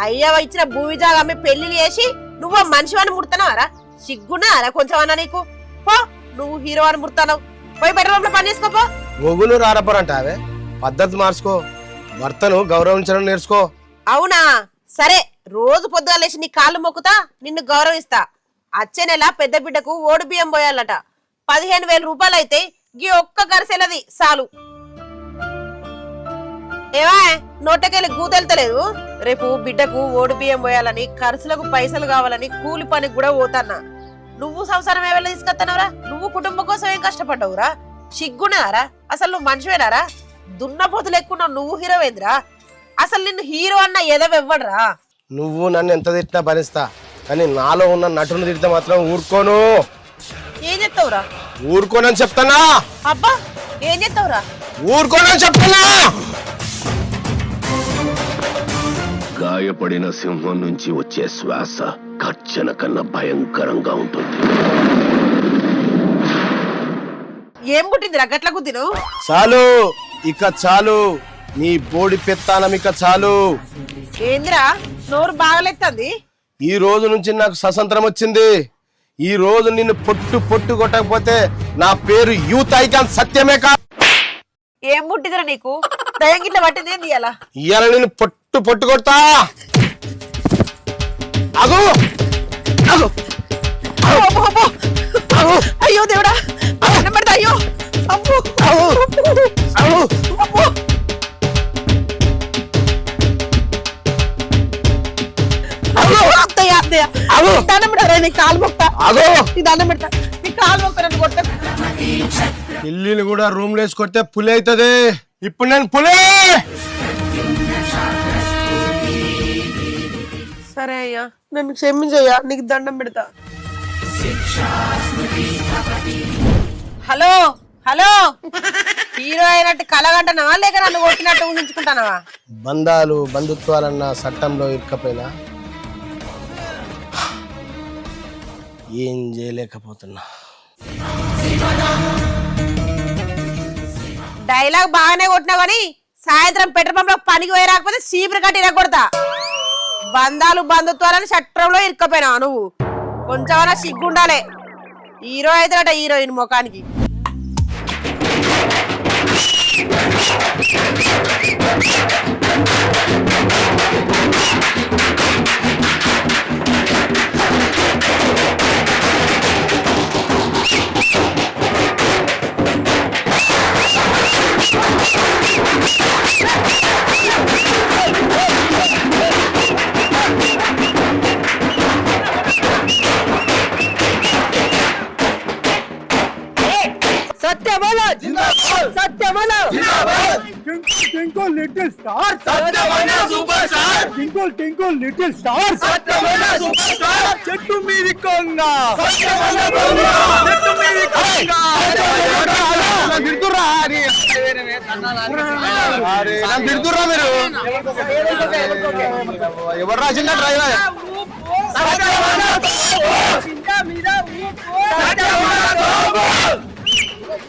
[SPEAKER 6] అయ్యవ ఇచ్చిన భూమి జాగా అమ్మి పెళ్లిలు చేసి నువ్వు మనిషివాని ముడతానవారా? సిగ్గున్నారా కొంచెం అన్నా నీకు? పో, నువ్వు హీరో అని ముడతావు. పోయి బెడ్రూమ్ లో పని చేసుకోపో.
[SPEAKER 5] మొగులు రారపరంటావే, పద్ధతి మార్చుకో, భర్తను గౌరవించడం నేర్చుకో.
[SPEAKER 6] అవునా? సరే, రోజు పొద్దుగా లేచి నీ కాళ్ళు మొక్కుతా, నిన్ను గౌరవిస్తా. వచ్చే నెల పెద్ద బిడ్డకు ఓడి బియ్యం పోయాలట. 15,000 రూపాయలు అయితే గీ ఒక్క గరిసెలది చాలు. ఏవా నోటకెళ్ళి గూతెళ్తలేదు? రేపు బిడ్డకు ఓడి బియ్యం పోయాలని, ఖర్చులకు పైసలు కావాలని కూలి పనికి కూడా పోతాన్నా. నువ్వు సంసారం ఏమైనా తీసుకొస్తానవరా? నువ్వు కుటుంబం కోసం ఏం కష్టపడ్డావురా? సిగ్గున్నారా? అసలు నువ్వు మనిషివేనారా? దున్నపోతులు ఎక్కువ నువ్వు హీరోవేంద్రా? అసలు నిన్ను హీరో అన్న ఎదవెవ్వడరా?
[SPEAKER 5] నువ్వు నన్ను ఎంత తిట్టినా భరిస్తా, కానీ నాలో ఉన్న నటును తిడితే మాత్రం ఊరుకోను.
[SPEAKER 6] ఏం చెప్తావురా?
[SPEAKER 5] ఊరుకోనని చెప్తానా?
[SPEAKER 6] అబ్బా, ఏం చెప్తావురా?
[SPEAKER 5] ఊరుకోనని చెప్తానా?
[SPEAKER 15] గాయపడిన సింహం నుంచి వచ్చే శ్వాస గర్జన కన్నా భయంకరంగా ఉంటుంది.
[SPEAKER 6] ఏం పుట్టిందిరా గట్ల గుద్దిను?
[SPEAKER 5] చాలు, ఇక చాలు, నీ బోడి పెత్తానం ఇక చాలు.
[SPEAKER 6] ఏందిరా నోరు బాగలెత్తంది?
[SPEAKER 5] ఈ రోజు నుంచి నాకు స్వతంత్రం వచ్చింది. ఈ రోజు నిన్ను పొట్టు పొట్టు కొట్టకపోతే నా పేరు యూత్ ఐకాన్ సత్యమే కా.
[SPEAKER 6] ఏం పుట్టిందిరా నీకు? దయం గిట్ల పట్టింది ఏంది ఇయాల?
[SPEAKER 5] ఇయాల నిన్ను పొట్టు పొట్టు కొడతా. అగో అగో
[SPEAKER 6] అయ్యో దేవుడా, అయ్యో అబ్బో అబ్బో. దండం పెడతారా? నీ కాలు మొక్తా, నీ దండం పెడతా, నీ కాలు మొక్తారని కొట్ట.
[SPEAKER 5] పిల్లిని కూడా రూమ్ లో వేసి కొడితే పులి అవుతుంది. ఇప్పుడు నేను పులి.
[SPEAKER 6] సరే అయ్యా, నన్ను క్షమించయ్యా, నీకు దండం పెడతా. హలో హలో, హీరో అయినట్టు కలగంటున్నావా లేక నన్ను కొట్టినట్టు ఊహించుకుంటున్నావా?
[SPEAKER 5] బంధాలు బంధుత్వాలన్న చట్టంలో ఇరుక్కపోయినా ఏం చేయలేకపోతున్నా.
[SPEAKER 6] డైలాగ్ బాగానే కొట్టినా కానీ సాయంత్రం పెట్రోల్ పంప్ లో పనికి పోయి రాకపోతే చీపురు కట్టి ఇరగొడతా. బంధాలు బంధుత్వాలని చట్టంలో ఇరుక్కపోయినావా నువ్వు? కొంచెమన్నా సిగ్గుండాలే. హీరో అవుతాడట హీరోయిన్ ముఖానికి.
[SPEAKER 13] सत्यवाला जिंदाबाद, सत्यवाला जिंदाबाद, टिंकल लिटिल स्टार, सत्यवाला सुपरस्टार, टिंकल लिटिल स्टार, सत्यवाला सुपरस्टार, చెట్టు మీది కొంగ, సత్యవాలా కొంగ, చెట్టు మీది కొంగ. తిడుతుర్రా అని తిడుతుర్రా మీరు? ఎవరు రాసిందా డ్రైవర్? సత్యవాలా మీద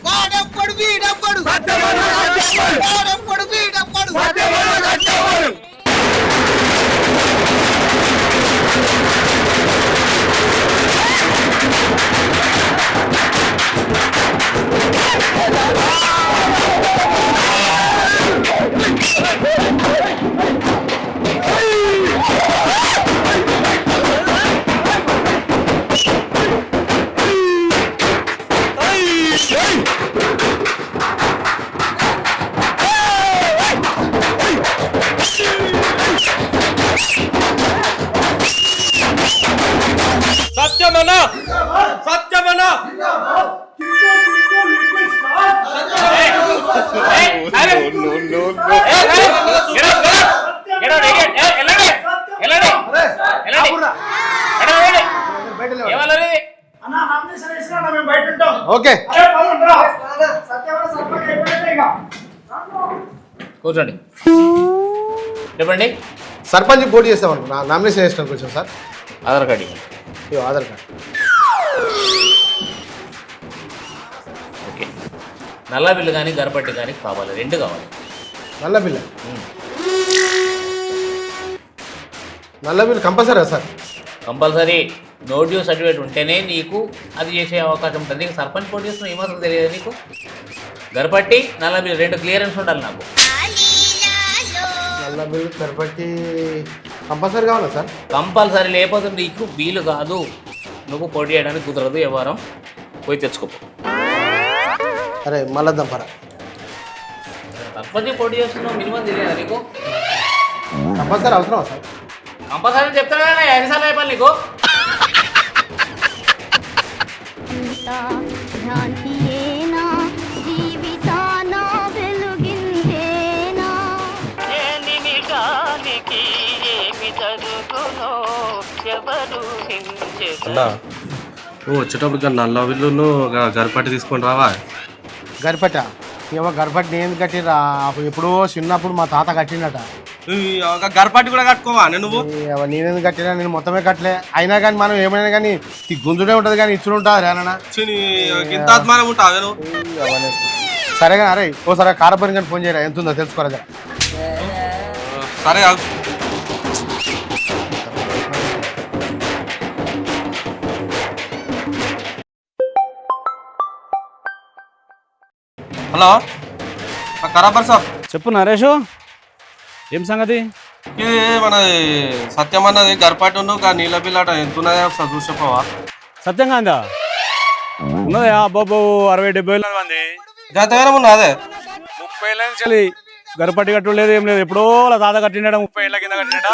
[SPEAKER 13] వాడెప్పుడు వీడెప్పుడు వాడెప్పుడు వీడెప్పుడు
[SPEAKER 9] ఓకే
[SPEAKER 11] కూర్చోండి. చెప్పండి.
[SPEAKER 9] సర్పంచ్ పోటీ చేస్తామను నామినేషన్ వేసినాను కొంచెం సార్.
[SPEAKER 11] ఆధార్ కార్డు
[SPEAKER 9] ఇదిగో ఆధార్ కార్డు.
[SPEAKER 11] ఓకే. నల్ల బిల్లు కానీ గరపట్టి కానీ కావాలి, 2 కావాలి.
[SPEAKER 9] నల్ల బిల్లు నల్ల bill compulsory sir?
[SPEAKER 11] Compulsory. No due certificate ఉంటేనే నీకు అది చేసే అవకాశం ఉంటుంది. నీకు సర్పంచ్ పోటీ చేస్తున్నా ఏమాత్రం తెలియదు నీకు. గరపట్టి నల్ల బిల్లు 2 క్లియరెన్స్ ఉండాలి నాకు.
[SPEAKER 9] నల్ల బిల్లు గరపట్టి కంపల్సరీ కావాలా సార్?
[SPEAKER 11] కంపల్సరీ, లేకపోతే నీకు వీలు కాదు. నువ్వు పోటీ చేయడానికి కుదరదు. ఎవరం పోయి తెచ్చుకోపో.
[SPEAKER 9] అరే మళ్ళా దంపరా
[SPEAKER 11] సర్పంచ్ పోటీ చేస్తున్నావు, మినిమం తెలియదా నీకు?
[SPEAKER 9] కంపల్సరీ అవసరమా సార్?
[SPEAKER 11] కంపల్సరీ చెప్తాను కదా, ఎన్నిసార్లు అయిపోయి నీకు.
[SPEAKER 5] అన్నా నువ్వు వచ్చేటప్పుడు నల్ల బిల్లును గరిపట్టి తీసుకొని రావా?
[SPEAKER 9] గరిపట్ట ఏమో గరిపట్టి నేను కట్టిరా ఎప్పుడో చిన్నప్పుడు మా తాత కట్టిండట.
[SPEAKER 5] గరిపట్టి కూడా కట్టుకోవా నువ్వు?
[SPEAKER 9] నేనేది కట్టినా, నేను మొత్తమే కట్టలే. అయినా కానీ మనం ఏమైనా కానీ ఈ గుంజుడే ఉంటుంది కానీ ఇచ్చుడు ఉంటుంది రేనా?
[SPEAKER 5] ఇంత అభిమానం ఉంటావే నువ్వు?
[SPEAKER 9] సరే కానీ అరే ఓసారి కారపని కానీ ఫోన్ చేయరా, ఎంత ఉందో తెలుసుకోరా జర.
[SPEAKER 5] సరే హలో కరాబర్ సాబ్.
[SPEAKER 11] చెప్పు నరేషు, ఏం సంగతి?
[SPEAKER 5] ఇది మన సత్యం అన్నది గరిపాటి నీళ్ళ బిల్లాట ఎంత ఉన్నది ఒకసారి చూసి చెప్పవా?
[SPEAKER 11] సత్యం కాందా ఉన్నదా? బాబు 60-70 మంది
[SPEAKER 5] జాతగానే ఉన్నా. అదే
[SPEAKER 11] 30 ఏళ్ళ నుంచి గరపట్టి కట్టు లేదు, ఏం లేదు. ఎప్పుడో వాళ్ళ తాత కట్టినాడా, 30 ఏళ్ళ కింద కట్టినాడా.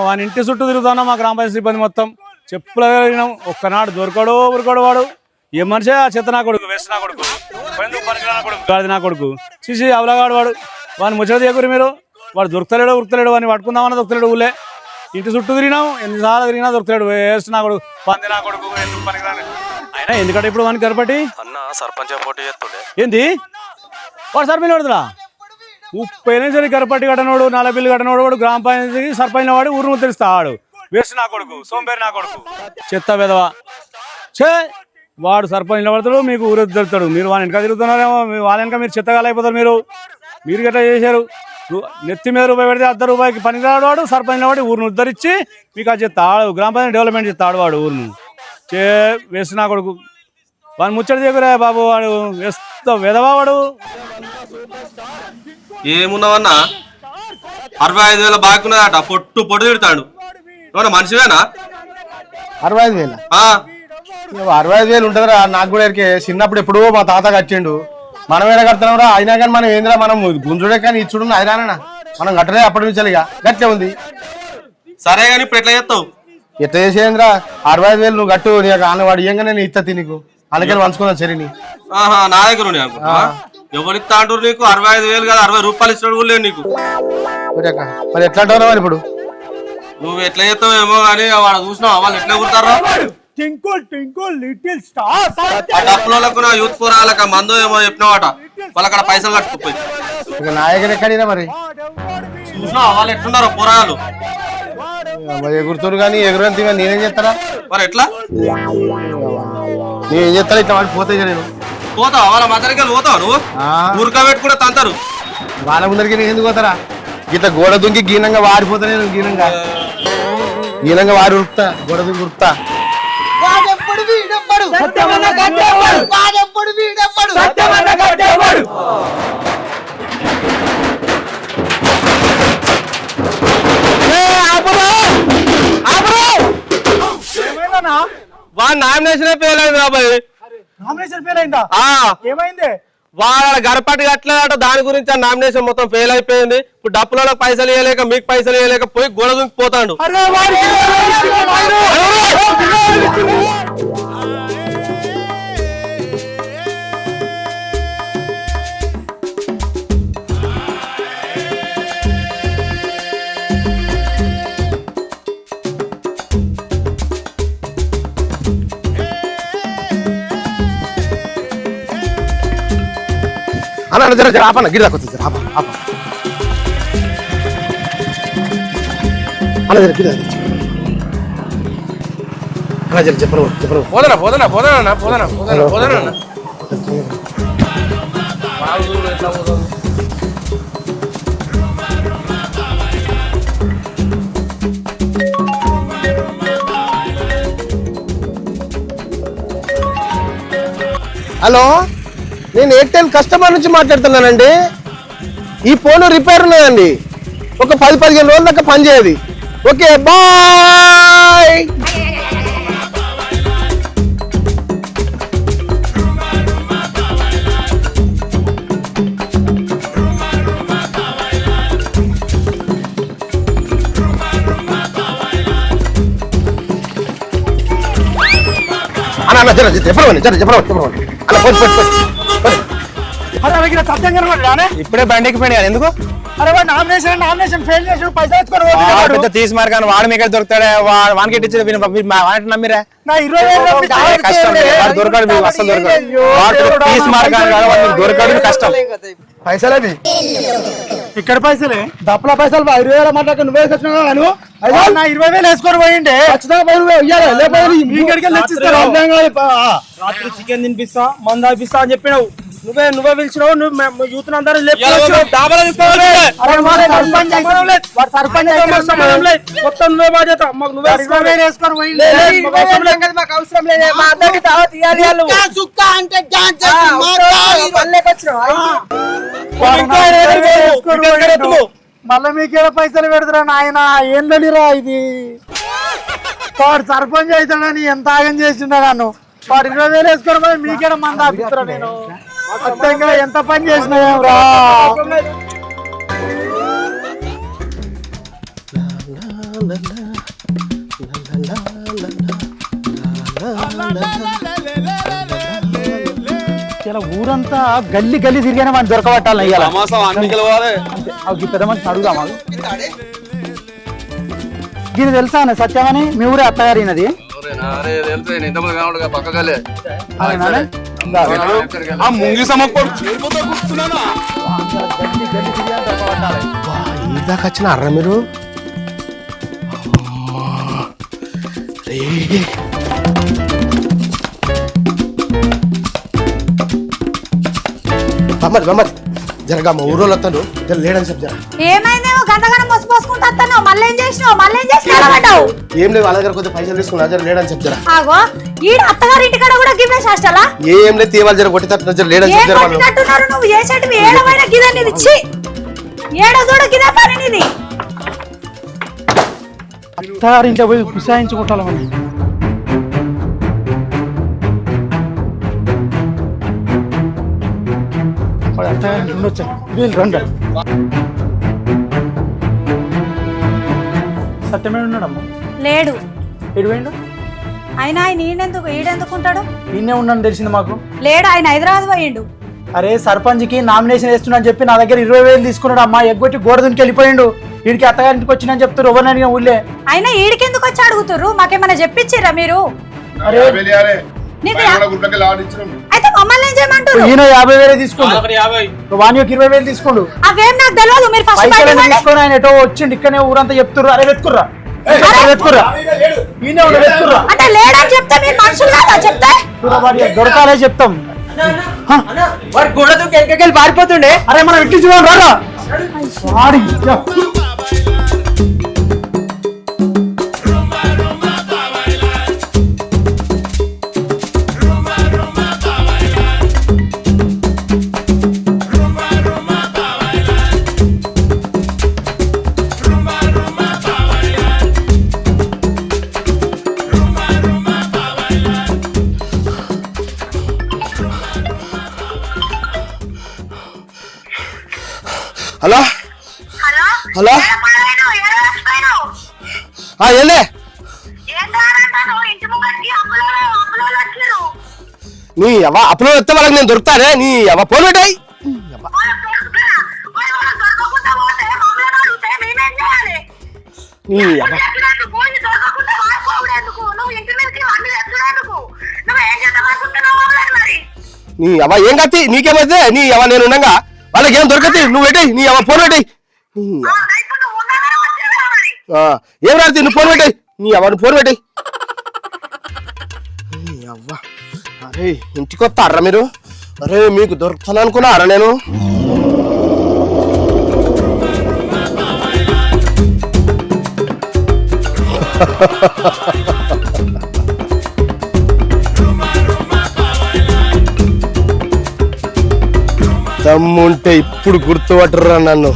[SPEAKER 11] వాని ఇంటి చుట్టూ తిరుగుతున్నాం మా గ్రామ పంచాయతీ సిబ్బంది మొత్తం. చెప్పులు తిరిగినాం. ఒక్కనాడు దొరకడు ఉరకడు వాడు. ఏ మనిషి ఆ చెత్త నా కొడుకు, వేస్ట్ నా కొడుకు, నా కొడుకు, గాడి నా కొడుకు, చూసి అవలగాడు వాడు. వాడిని ముచ్చట తీయకూరి మీరు. వాడు దొరుకుతలేడు ఉరుకుతలేడు, వాడిని పట్టుకుందామన్నా దొరుకుతలేడు. ఊళ్ళే ఇంటి చుట్టూ తిరిగినాం, ఎన్నిసార్లు తిరిగినా దొరుకుతలేడు. వేస్ట్ నా కొడుకు, పంది నా కొడుకు, ఎందుకు పనికిరాని. అయినా ఎందుకంటే ఇప్పుడు వానికి గరపట్టి
[SPEAKER 5] అన్న సర్పంచ్ పోటీ చేస్తుండే
[SPEAKER 11] ఏంది? వాడు సర్పంచ్ పడుతున్నా 30 ఏళ్ళ నుంచి గరపట్టి కట్టనోడు, 4 బిల్లు కట్టనోడు, వాడు గ్రామ పంచాయతీ సర్పంచ్ వాడు ఊరు ముద్దరిస్తాడు. వేస్ట్ నా కొడుకు, సోంబేరి నా కొడుకు, చెత్త వెదవా. చే వాడు సర్పంచ్ నిలబడతాడు, మీకు ఊరు దొరుకుతాడు. మీరు వాళ్ళ వెనక తిరుగుతున్నారేమో, వాళ్ళ వెనక మీరు చెత్తగా అయిపోతారు. మీరు గట్లా చేశారు. నెత్తి మీద రూపాయి పెడితే ₹1 పనికి రాడు వాడు. సర్పంచ్ నిలబడి ఊరిని ఉద్ధరించి మీకు అది చెత్తాడు. గ్రామ పంచాయతీ డెవలప్మెంట్ చేస్తాడు వాడు ఊరిని. వేస్ట్ నా కొడుకు, వాడిని ముచ్చట దగ్గర బాబు. వాడు వేస్త వెదవా వాడు.
[SPEAKER 5] ఏమున్నావన్నా 65,000 బాకీ ఉన్నదట. పొట్టు తిడతాడు. ఏమన్నా మనిషివేనా?
[SPEAKER 9] 65,000 65,000 ఉంటుందిరా. నాకు కూడా చిన్నప్పుడు ఎప్పుడో మా తాత కట్టిండు. మనం ఏడా కడుతున్నాం రా. అయినా కానీ మనం ఏందిరా, మనం గుంజుడే కానీ ఇచ్చుడు అయినా మనం కట్టలే అప్పటి నుంచి గట్లే ఉంది.
[SPEAKER 5] సరే కానీ ఇప్పుడు ఎట్లా చేస్తావు?
[SPEAKER 9] ఎట్లా చేసేంద్రా? 65,000 నువ్వు కట్టు. నీకు వాడు ఇయ్యంగానే నేను ఇస్తా నీకు. అందుకే పంచుకున్నాను సరే.
[SPEAKER 5] నా దగ్గర ఎవరిస్తా అంటారు నీకు? 65,000 కాదు, ₹60 ఇస్తాడు కూడా లేదు నీకు.
[SPEAKER 9] మరి ఎట్లా అంటావు మరి ఇప్పుడు?
[SPEAKER 5] నువ్వు ఎట్లా చేస్తావు ఏమో కానీ వాడు చూసినావు వాళ్ళు ఎట్లా కుడతారా? డబ్బులకు నా యూత్ పోరాలకు మందు ఏమో చెప్పినావాట. వాళ్ళక్కడ పైసలు కట్టుకుపోయి
[SPEAKER 9] నాయకుడు ఎక్కడినా మరి
[SPEAKER 5] చూసినావు వాళ్ళు ఎట్లున్నారో పోరాలు.
[SPEAKER 9] ఎగురుతురు కానీ ఎగురంతి నేనేం చేస్తారా?
[SPEAKER 5] మరి ఎట్లా
[SPEAKER 9] నేనేం చేస్తాను? ఇట్లా వాడు పోతే నేను
[SPEAKER 5] పోతావా? వాళ్ళ మద్దరికి పోతావా నువ్వు? ఊరికా పెట్టి కూడా తంతారు.
[SPEAKER 9] వాళ్ళ ముందరికి నేను ఎందుకు పోతారా? ఇట్లా గోడ దుంకి గీనంగా వారిపోతా. నేను గీనంగా వారి ఉరుకుతా, గోడ దుంకి ఉరుకుతా.
[SPEAKER 5] వాడు నామినేషన్ ఫెయిల్ అయింది రాబాయ్.
[SPEAKER 13] నామినేషన్ ఫెయిల్ అయిందా? ఏమైంది?
[SPEAKER 5] వాళ్ళ గరపట్టి కట్టలేదట. దాని గురించి ఆ నామినేషన్ మొత్తం ఫెయిల్ అయిపోయింది. ఇప్పుడు డప్పులలో పైసలు ఇవ్వలేక, మీకు పైసలు ఇవ్వలేక పోయి గోడ దుంకి పోతాడు. అన్న జర జర ఆపన్న గిరి దాకొచ్చు జర ఆప ఆప అన్న జర గిరి అన్న జర చెప్పరు చెప్పరు
[SPEAKER 11] పోదనా పోదనా పోదనా పోదనా పోదనా పోదనా ఎట్లా పోతుంది
[SPEAKER 5] హలో నేను ఎయిర్టెల్ కస్టమర్ నుంచి మాట్లాడుతున్నానండి. ఈ ఫోన్ రిపేర్ ఉన్నదండి, ఒక 10-15 రోజుల దాకా పనిచేయదు. Okay bye. అన్న జర చెప్పండి జర చెప్పండి
[SPEAKER 11] ఇప్పుడే బండికి పోయినా ఎందుకు?
[SPEAKER 13] అరే వాడు నామినేషన్ ఫెయిల్ చేసి పైసలు
[SPEAKER 11] తీసి మరి కానీ వాడు మీకు దొరుకుతాడే వానికి ఇచ్చేది నమ్మిరా
[SPEAKER 13] నా 20,000
[SPEAKER 11] దొరకడు మీకు అసలు దొరకడు తీసి మరి కానీ దొరకడు కష్టం.
[SPEAKER 13] పైసలేవి ఇక్కడ పైసలే దప్పల పైసలు 20,000 మాట్లాడు నువ్వే వచ్చినావు. నా 20,000 వేసుకొని పోయిండే రాత్రి చికెన్ తినిపిస్తా మందు ఆపిస్తా అని చెప్పినావు. నువ్వే పిలిచినావు. నువ్వు యూత్ అందరూ మొత్తం నువ్వే బాధ్యత. నువ్వే వేసుకొని మళ్ళీ మీకేడ పైసలు పెడతారా నాయన? ఏం తెలియరా ఇది? వాడు సర్పంచ్ అవుతాడని ఎంత ఆగం చేసిండా నన్ను. వాడు 20,000 వేసుకొని పోయి మీకేడ మంది ఆపిస్తారా? నేను మొత్తంగా ఎంత పని చేసినారా? ఇలా ఊరంతా గల్లి గల్లి తిరిగానే వాడిని దొరకబట్టాలి. పెద్ద మనిషి అడుగుదామా? దీని తెలుసా అన్న సత్యమని? మీ ఊరే అత్తగారినది.
[SPEAKER 5] దాకా వచ్చిన అర్ర మీరు జరగా మా ఊరోళ్ళు వస్తాను లేడని చెప్పి జర.
[SPEAKER 12] ఏమైందేమో గంటగానే మొసి పోసుకుంటా వస్తాను. మళ్ళీ ఏం చేసినావు?
[SPEAKER 5] ఏం లేదు వాళ్ళ దగ్గర కొద్దిగా పైసలు తీసుకున్నా జర లేడని చెప్పి జర.
[SPEAKER 12] ఆగో ఈడ అత్తగారి ఇంటికాడ కూడా గివ్వే చేస్తాలా?
[SPEAKER 5] ఏం లేదు తీవాలి జర కొట్టి జర లేడని చెప్పి జర.
[SPEAKER 12] నువ్వు చేసేటివి ఏడవైనా గిదే నీది. ఇచ్చి ఏడో చూడ గిదే పని నీది.
[SPEAKER 13] అత్తగారింట్లో పోయి కుసాయించుకుంటాం మనం. ఉండొచ్చా వీళ్ళు రండి. సత్యమే ఉన్నాడమ్మా?
[SPEAKER 12] లేడు.
[SPEAKER 13] ఎడిపోయిండు?
[SPEAKER 12] ఆయన ఈడెందుకు ఉంటాడు?
[SPEAKER 13] ఈయనే ఉన్నాను తెలిసింది మాకు.
[SPEAKER 12] లేడు, ఆయన హైదరాబాద్ పోయిండు.
[SPEAKER 13] అరే సర్పంచ్కి నామినేషన్ వేస్తున్నా అని చెప్పి నా దగ్గర 20,000 తీసుకున్నాడు అమ్మా. ఎగ్గొట్టి గోడ దునికి వెళ్ళిపోయిండు. వీడికి అత్తగారింటికి వచ్చిందని చెప్తారు. ఎవరిని ఊళ్ళే
[SPEAKER 12] అయినా ఈడికెందుకు వచ్చి అడుగుతారు? మాకేమైనా చెప్పించారా మీరు? అయితే మమ్మల్ని ఏం చేయమంటారు?
[SPEAKER 13] ఈయన 50,000 తీసుకోండు, వాణి 20,000 తీసుకోండు.
[SPEAKER 12] అవేం నాకు తెలియదు. మీరు
[SPEAKER 13] పైసలు తీసుకొని ఆయన ఎటో వచ్చిండు. ఇక్కడనే ఊరంతా చెప్తుర్రు. అరే వెతుకుర్రా ఈయన వెతుకుర్రా
[SPEAKER 12] అంటే లేడని చెప్తే మీరు మనుషులు కాదా? చెప్తే
[SPEAKER 13] దొరకాలే చెప్తాం.
[SPEAKER 4] గోడ దూకి వెనకకెళ్ళి పారిపోతుండే.
[SPEAKER 13] అరే మనం ఇట్టి చూడండి రారా.
[SPEAKER 5] హలో హలో వెళ్ళే నీ అవ్వ అప్పుడు వస్తే వాళ్ళకి నేను దొరుకుతానే. నీ అవ్వ ఫోన్ పెట్టాయి. నీ అవ్వ నీ అవ్వ ఏం కత్తి నీకేమైతే నీ అవ్వ నేను ఉండగా వాళ్ళకి ఏం దొరకతి నువ్వు పెట్టే నీ అవ్వ ఫోన్ పెట్టే ఏం రాత్రి నువ్వు ఫోన్ పెట్టే నీ అవ్వ ఫోన్ పెట్టే అవ్వ అరే ఇంటికి వస్తారా మీరు అరే మీకు దొరుకుతాను అనుకున్నారా నేను దమ్ముంటే ఇప్పుడు గుర్తుపట్టరా నన్ను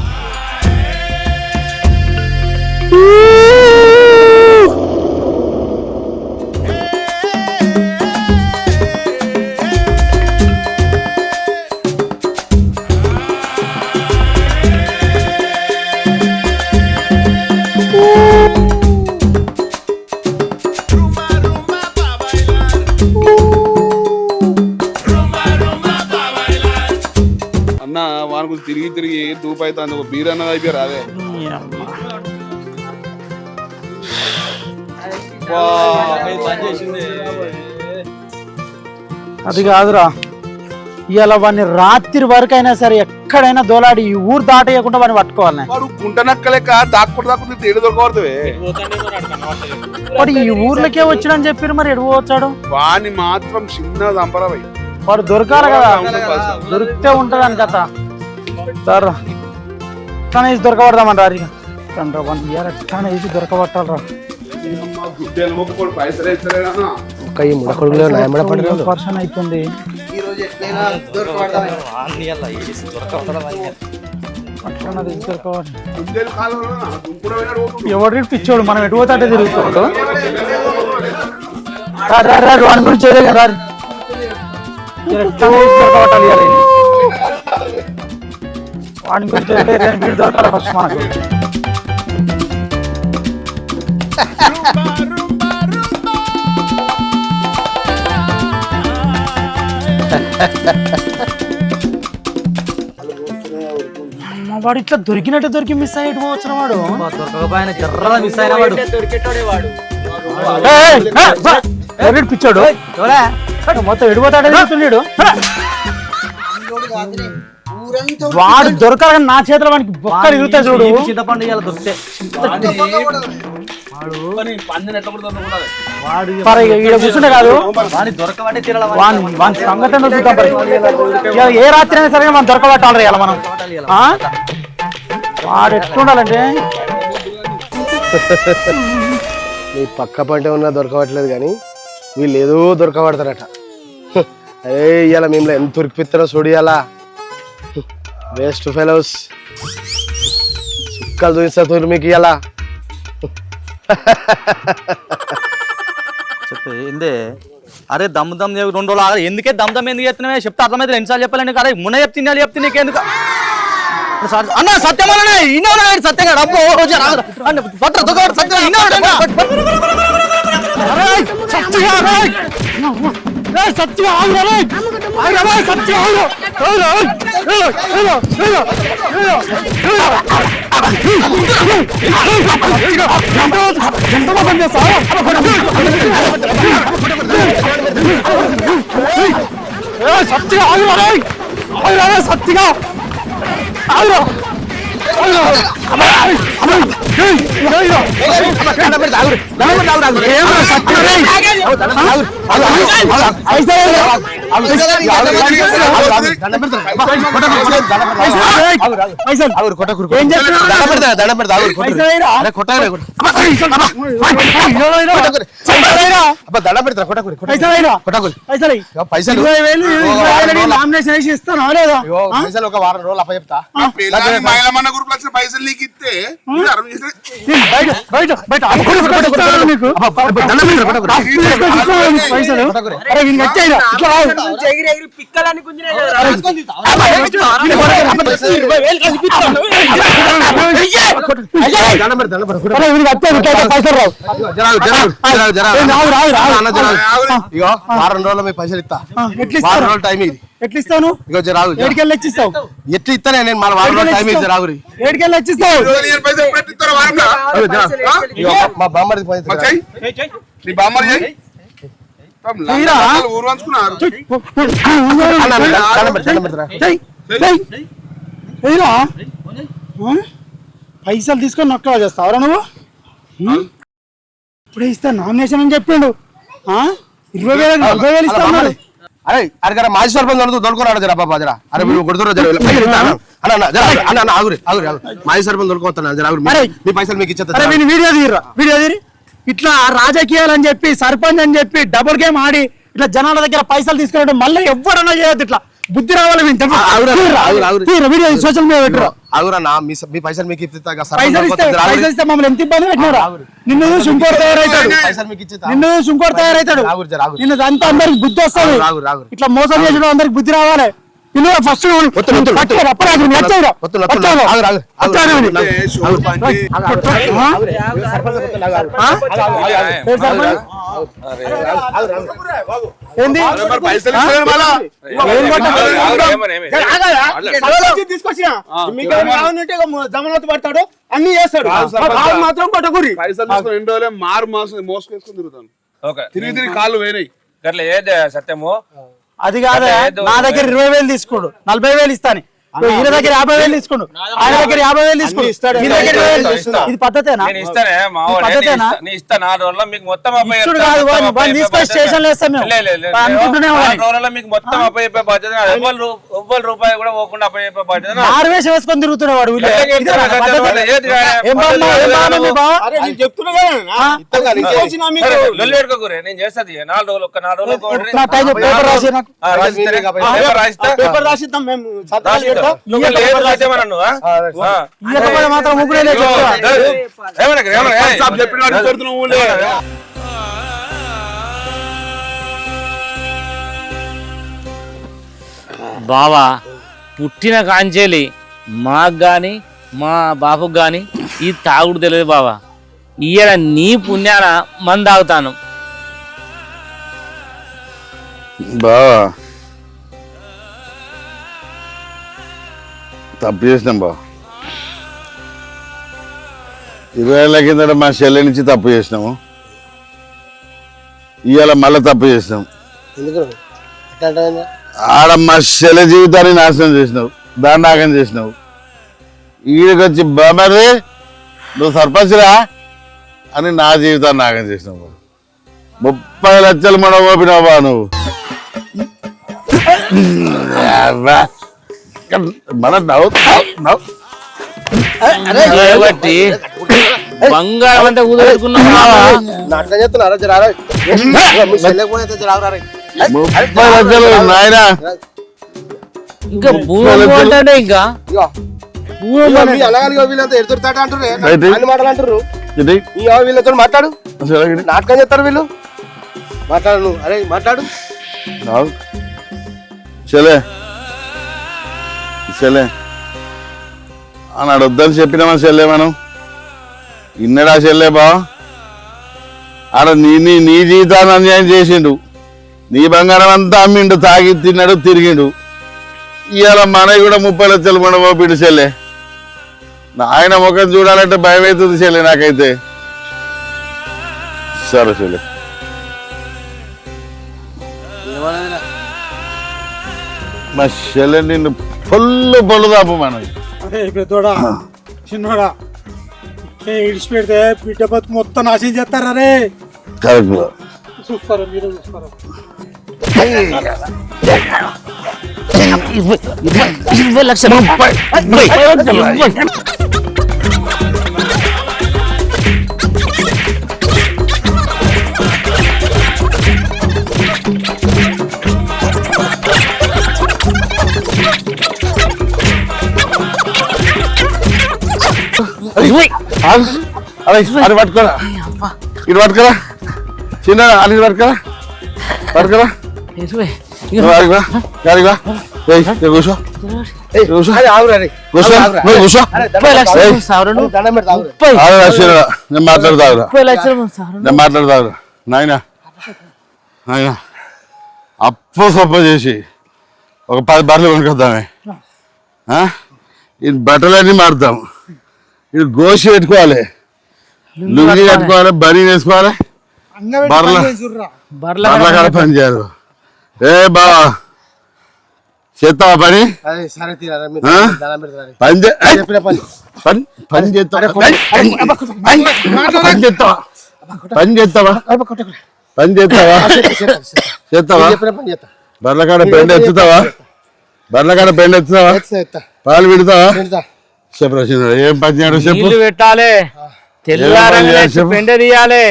[SPEAKER 11] అన్న వానికి తిరిగి తిరిగి దూపు అవుతుంది ఒక బీర్ అన్నది అయిపోయారు అదే
[SPEAKER 13] అది కాదురా ఇవాళ వాడిని రాత్రి వరకు అయినా సరే ఎక్కడైనా దోలాడి ఈ ఊరు దాటేయకుండా వాడిని పట్టుకోవాలి
[SPEAKER 11] వాడు గుంట నక్కలేక దాక్కుంటూ తేడు దొరకబడుతుంది
[SPEAKER 13] వాడు ఈ ఊర్లకే వచ్చాడని చెప్పారు మరి ఎడుగు వచ్చాడు
[SPEAKER 11] వాడిని మాత్రం చిన్న దంపరవై
[SPEAKER 13] వాడు దొరకాలి కదా దొరికితే ఉంటదని కథ సార్ ఎట్లా వేసి దొరకబడదామని రా తండ్రి వన్ ఇయర్ ఎట్లా వేసి దొరకబట్టాలరా పర్సన్ అవుతుంది ఎవరి పిచ్చోడు మనం ఎటు పోతే తిరుగుతాడు వాడి గురించి వాడి గురించి దొరకాలి ఫస్ట్ మనకు వాడు ఇట్లా దొరికినట్టు దొరికి మిస్ అయ్యేటు వచ్చిన వాడు మిస్ అయిన వాడు పిచ్చాడు మొత్తం ఎడిపోతాడు వాడు దొరకాలి నా చేతిలో వానికి బొక్కలు ఇరుగుతాయి చూడు చింతపండు దొరికితే కూర్చుంటే కాదు వాని సంగతి చూద్దాం ఏ రాత్రి అయినా సరే మనం దొరకబట్టాలి ఇలా మనం వాడు ఎట్లుండాలంటే
[SPEAKER 5] నీ పక్క పంటే ఉన్నా దొరకబట్టలేదు కానీ వీళ్ళు ఏదో దొరకబడతారట అరే ఇవాళ మేము ఎంత ఉరికిపిస్తారో చూడియాలా వేస్ట్ ఫెలోస్ సుక్కలు చూపిస్తారు మీకు ఇవాళ
[SPEAKER 4] ఏందే అరే దమ్ దమ్ 2 రోజులు ఆగ ఎందుకే దమ్ దమ్ ఎందుకు చెప్తున్నావే చెప్తే అర్థమైతే ఎన్నిసార్లు చెప్పాలండి అరే మున్న చెప్తే నీకెందుకు అన్న సత్యమనే ఇన్నోడు సత్యంగా డబ్బు
[SPEAKER 13] సత్తిగా
[SPEAKER 5] పైసలు ఒక వారం రోజులు అప్పచెప్తా
[SPEAKER 11] పైసలు నీకు ఇస్తే
[SPEAKER 5] వారం రోజులు మీ పైసలు ఇస్తా వారం రోజులు టైం ఇది
[SPEAKER 13] ఎట్లా ఇస్తాను ఏడికెళ్ళి ఇచ్చిస్తావు
[SPEAKER 5] ఎట్లా ఇస్తానే నేను మన వారం రోజులు టైం ఇచ్చి రాగురి
[SPEAKER 13] ఏడికెళ్ళి ఇచ్చిస్తావు
[SPEAKER 5] మా బామ్మది
[SPEAKER 11] నీ బామ్మది ఊరు వంచుకున్నారు
[SPEAKER 13] ఏరా పైసలు తీసుకొని నొక్కలా చేస్తావరా నువ్వు ఇప్పుడే ఇస్తా నామినేషన్ అని చెప్పిండు 20,000 ఇస్తా అన్నాడు.
[SPEAKER 9] అరే అరే గారు మాజీ సర్పంచ్ దొరుకున్నాడు జరా బాబా జరా అరే మీరు కొడుతున్నారు జర అన్న ఆగురి ఆగురి మాజీ సర్పంచ్ దొరుకుతున్నాను జర ఆగురి మీ పైసలు మీకు ఇచ్చేస్తా
[SPEAKER 13] వీడియో తీరి ఇట్లా రాజకీయాలు అని చెప్పి సర్పంచ్ అని చెప్పి డబుల్ గేమ్ ఆడి ఇట్లా జనాల దగ్గర పైసలు తీసుకున్నట్టు మళ్ళీ ఎవరన్నా చేయొద్దు. ఇట్లా బుద్ధి రావాలి వీడియో సోషల్ మీడియా పెట్టరు.
[SPEAKER 9] ఆగురన్నా మీ పైసలు మీకు
[SPEAKER 13] పైసలు ఇస్తే మమ్మల్ని ఎంత ఇబ్బంది పెట్టినారా? నిన్ను చూసి ఇంకోటి తయారవుతాడు, నిన్ను అంతా అందరికి బుద్ధి వస్తుంది. ఇట్లా మోసం చేసిన అందరికి బుద్ధి రావాలి. ఫస్ట్
[SPEAKER 9] తీసుకొచ్చిన జమనత్ పడతాడు అన్ని చేస్తాడు మాత్రం కొట్టకూరి
[SPEAKER 11] మారు మాసం మోసుకేసుకుని తిరుగుతాను తిరిగి కాళ్ళు వేరే
[SPEAKER 4] గట్ల ఏదే సత్యము
[SPEAKER 13] అది కాదు, నా దగ్గర 20,000 తీసుకోడు, 40,000 ఇస్తాను. ఈయన దగ్గర 50,000 తీసుకోండు, ఆయన దగ్గర 50,000 తీసుకోండు. ఇది పద్ధతేనా? స్టేషన్
[SPEAKER 4] రూపాయి కూడా పోకుండా అప్పచెప్పే బాధ్యత
[SPEAKER 13] ఆర్వేషం వేసుకొని తిరుగుతున్నాడు.
[SPEAKER 4] నేను చేస్తాది 4 రోజులు ఒక్క 4 రోజులు
[SPEAKER 13] పేపర్ రాసిద్దాం మేము. మాత్రం
[SPEAKER 4] బావా పుట్టిన కాంచేలి మాకు గాని మా బాపుకు గాని ఈ తాగుడు తెలియదు బావా. ఇయ్యాల నీ పుణ్యాన మంది తాగుతాను
[SPEAKER 1] బావా. తప్పు చేసినాం బావ. 20 ఏళ్ళ కిందట మా చెల్లె నుంచి తప్పు చేసినాము, ఇవాళ మళ్ళీ తప్పు చేసినాం. ఆడ మా చెల్లె జీవితాన్ని నాశనం చేసినావు, దాండాగం చేసినావు. ఈడికి వచ్చి బామర్రి నువ్వు సర్పంచ్రా అని నా జీవితాన్ని నాగం చేసినావు. 30 లక్షలు మన ఓపినావు బా నువ్వు. మన
[SPEAKER 4] బంగారం అంటే కుదురుకున్నావు.
[SPEAKER 1] 30 లక్షలు నాయన.
[SPEAKER 4] ఇంకా భూమి అంటే ఇంకా
[SPEAKER 9] వీళ్ళతో మాట్లాడు, నాటకం చేస్తారు వీళ్ళు. మాట్లాడు అరే మాట్లాడు.
[SPEAKER 1] చెల్లె చెల్లె అన్నాడు వద్దని చెప్పినామా చెల్లె, మనం ఇన్నడా చెల్లె బా. ఆడ నీ జీవితాన్ని అన్యాయం చేసిండు, నీ బంగారం అంతా అమ్మిండు, తాగి తిన్నాడు, తిరిగిండు. ఇవాళ మనవి కూడా 30 లక్షలు మన ఓపిడు చెల్లె. ఆయన ముఖం చూడాలంటే భయం అవుతుంది చెల్లె నాకైతే. సరే చెల్లె. మా చెల్లె నిన్ను పొల్లు దాపు మనవి.
[SPEAKER 13] పెద్దోడా చిన్నోడా ఇడిచి పెడితే బిడ్డ బతు మొత్తం నాశనం చేస్తారా రే. చూస్తారా మీరు చూస్తారా?
[SPEAKER 4] 20 లక్షలు
[SPEAKER 1] అది పట్టుకోరా, ఇది పట్టుకోరా చిన్న, అది పట్టుకోరా పట్టుకోరా. కూర్చో నేను మాట్లాడతావురా, నేను మాట్లాడతావురా. నాయన నాయన అప్పు సొప్ప చేసి ఒక 10 బర్రెలు కొనుక్కొద్దామే. ఇది బట్టలన్నీ మారుతాం, ఇది గోసి పెట్టుకోవాలి, లుంగి కట్టుకోవాలి, బరీ వేసుకోవాలి, బర్ల కాడ పని చేయాలి. ఏ బావా చేస్తావా పని
[SPEAKER 9] అదే సరే తీరారా మీరు
[SPEAKER 1] ఆ?
[SPEAKER 9] దండం పెడతారా
[SPEAKER 1] పని చే- ఏయ్!
[SPEAKER 9] చెప్పిన పని
[SPEAKER 1] పని చేస్తావా పని చేస్తావా పని చేస్తావా పని చేస్తావా చేస్తావా
[SPEAKER 9] చెప్పిన పని చేస్తా
[SPEAKER 1] బర్లకాడ పెండ ఎత్తుతావా బర్లకాడ పెండ ఎత్తుతావా పాలు విడతావా చెప్పు రచన ఏం పని చేయడం చెప్పు
[SPEAKER 4] నీళ్లు పెట్టాలి తెల్లారంగా పెండ తీయాలి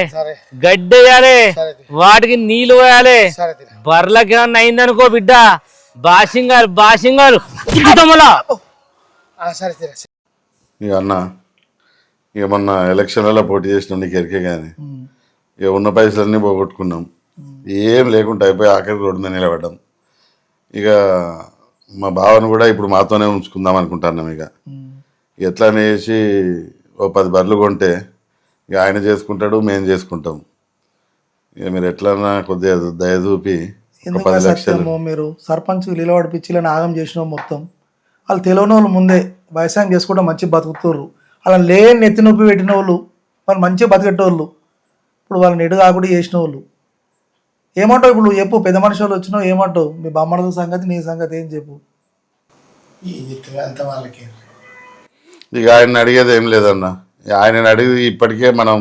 [SPEAKER 4] గడ్డి వేయాలి వాటికి నీళ్లు పోయాలి బర్లకి ఏమన్నా అయిందనుకో బిడ్డ బాసింగారు
[SPEAKER 9] సరే తీరా
[SPEAKER 1] ఇక అన్న ఇక మొన్న ఎలక్షన్లలో పోటీ చేసినాం నీకు ఎరికే కానీ ఇక ఉన్న పైసలన్నీ పోగొట్టుకున్నాం ఏం లేకుండా అయిపోయి ఆఖరికి రోడ్డు మీద నిలబడ్డాం ఇక మా బావను కూడా ఇప్పుడు మాతోనే ఉంచుకుందాం అనుకుంటున్నాం ఇక ఎట్లా అనేసి ఓ 10 బర్రెలు కొంటే ఇక ఆయన చేసుకుంటాడు మేము చేసుకుంటాం ఇక మీరు ఎట్లన్నా కొద్దిగా దయ చూపి ఒక 10 లక్షలు
[SPEAKER 13] మీరు సర్పంచ్ నిలబడిపించి నాగం చేసిన మొత్తం వాళ్ళు తెలియని వాళ్ళు ముందే వ్యవసాయం చేసుకుంటే మంచి బతుకుతారు అలా లేని నెత్తి నొప్పి పెట్టిన వాళ్ళు వాళ్ళు మంచిగా బతికెట్టేవాళ్ళు ఇప్పుడు వాళ్ళని ఎడు కాకుండా చేసిన వాళ్ళు ఏమంటావు ఇప్పుడు నువ్వు చెప్పు పెద్ద మనిషి వాళ్ళు వచ్చినావు ఏమంటావు మీ బామ్మల సంగతి నీ సంగతి ఏం చెప్పు అంత వాళ్ళకి
[SPEAKER 1] ఇక ఆయన అడిగేది ఏం లేదన్న ఆయన అడిగి ఇప్పటికే మనం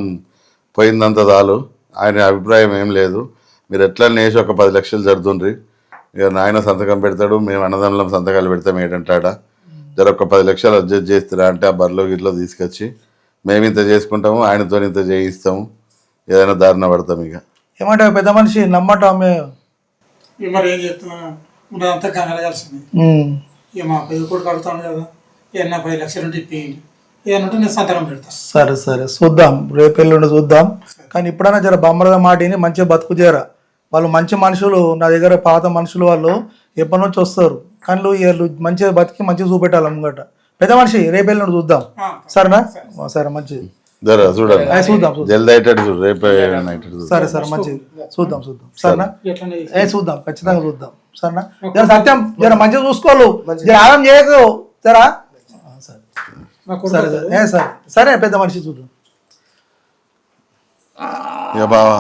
[SPEAKER 1] పోయిందంత చాలు ఆయన అభిప్రాయం ఏం లేదు మీరు ఎట్లా నేసి ఒక 10 లక్షలు జరుగుతుండ్రి ఇక నాయన సంతకం పెడతాడు మేము అన్నదానంలో సంతకాలు పెడతాం ఏంటంటాడా జర ఒక 10 లక్షలు అడ్జస్ట్ చేస్తారా అంటే ఆ బర్లో గిట్లో తీసుకొచ్చి మేము ఇంత చేసుకుంటాము ఆయనతో ఇంత చేయిస్తాము ఏదైనా దారిన పడతాం ఇక
[SPEAKER 13] ఏమంటావు పెద్ద మనిషి నమ్మటం
[SPEAKER 16] మరి ఏం చెప్తున్నా అంతా కనగలగాల్సింది ఇక మా పెద్ద కొడుకు అడుగుతాను కదా ఏమన్నా 10 లక్షలు ఉంటే ఇప్పేయండి ఏదంటే నేను సంతకం పెడతాను
[SPEAKER 13] సరే సరే చూద్దాం రేపు ఎల్లుండి చూద్దాం కానీ ఇప్పుడైనా జర బొమ్మల మాటిని మంచిగా బతుకు చేయరా వాళ్ళు మంచి మనుషులు నా దగ్గర పాత మనుషులు వాళ్ళు ఎప్పటి నుంచి వస్తారు కానీ వీళ్ళు మంచిగా బతికి మంచిగా చూపెట్టాలి అమ్మగట పెద్ద మనిషి రేపు ఎల్లుండి చూద్దాం సరేనా సరే మంచిది
[SPEAKER 1] జర చూడండి
[SPEAKER 13] చూద్దాం
[SPEAKER 1] జల్ది అయ్యేటట్టు చూడు రేపు
[SPEAKER 13] సరే సరే మంచిది చూద్దాం సరేనా చూద్దాం ఖచ్చితంగా చూద్దాం సరేనా జర సత్యం జర మంచిగా చూసుకోవాలి జర ఆగం చేయకు జరా సరే సరే సరే పెద్ద మనిషి చూద్దాం
[SPEAKER 1] ఇక బావా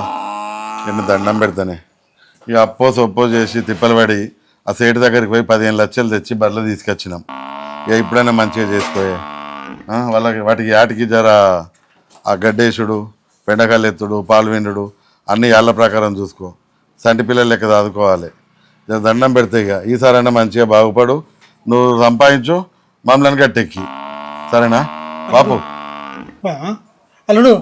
[SPEAKER 1] ఎన్ని దండం పెడతానే ఇక సొప్పో చేసి తిప్పలు పడి ఆ సేటు దగ్గరికి పోయి 15 లక్షలు తెచ్చి బర్రెలు తీసుకొచ్చినాం ఇక ఇప్పుడైనా మంచిగా చేసుకోయే వాళ్ళకి వాటికి జర ఆ గడ్డేసుడు పెండకాయలు ఎత్తుడు పాలు విండుడు అన్నీ ఏళ్ళ ప్రకారం చూసుకో సంటి పిల్లలు లెక్క చదువుకోవాలి జర దండం పెడితే ఇక ఈసారైనా మంచిగా బాగుపడు నువ్వు సంపాదించు మమ్మల్ని గట్టెక్కి సరేనా బాపు
[SPEAKER 16] అల్లుడు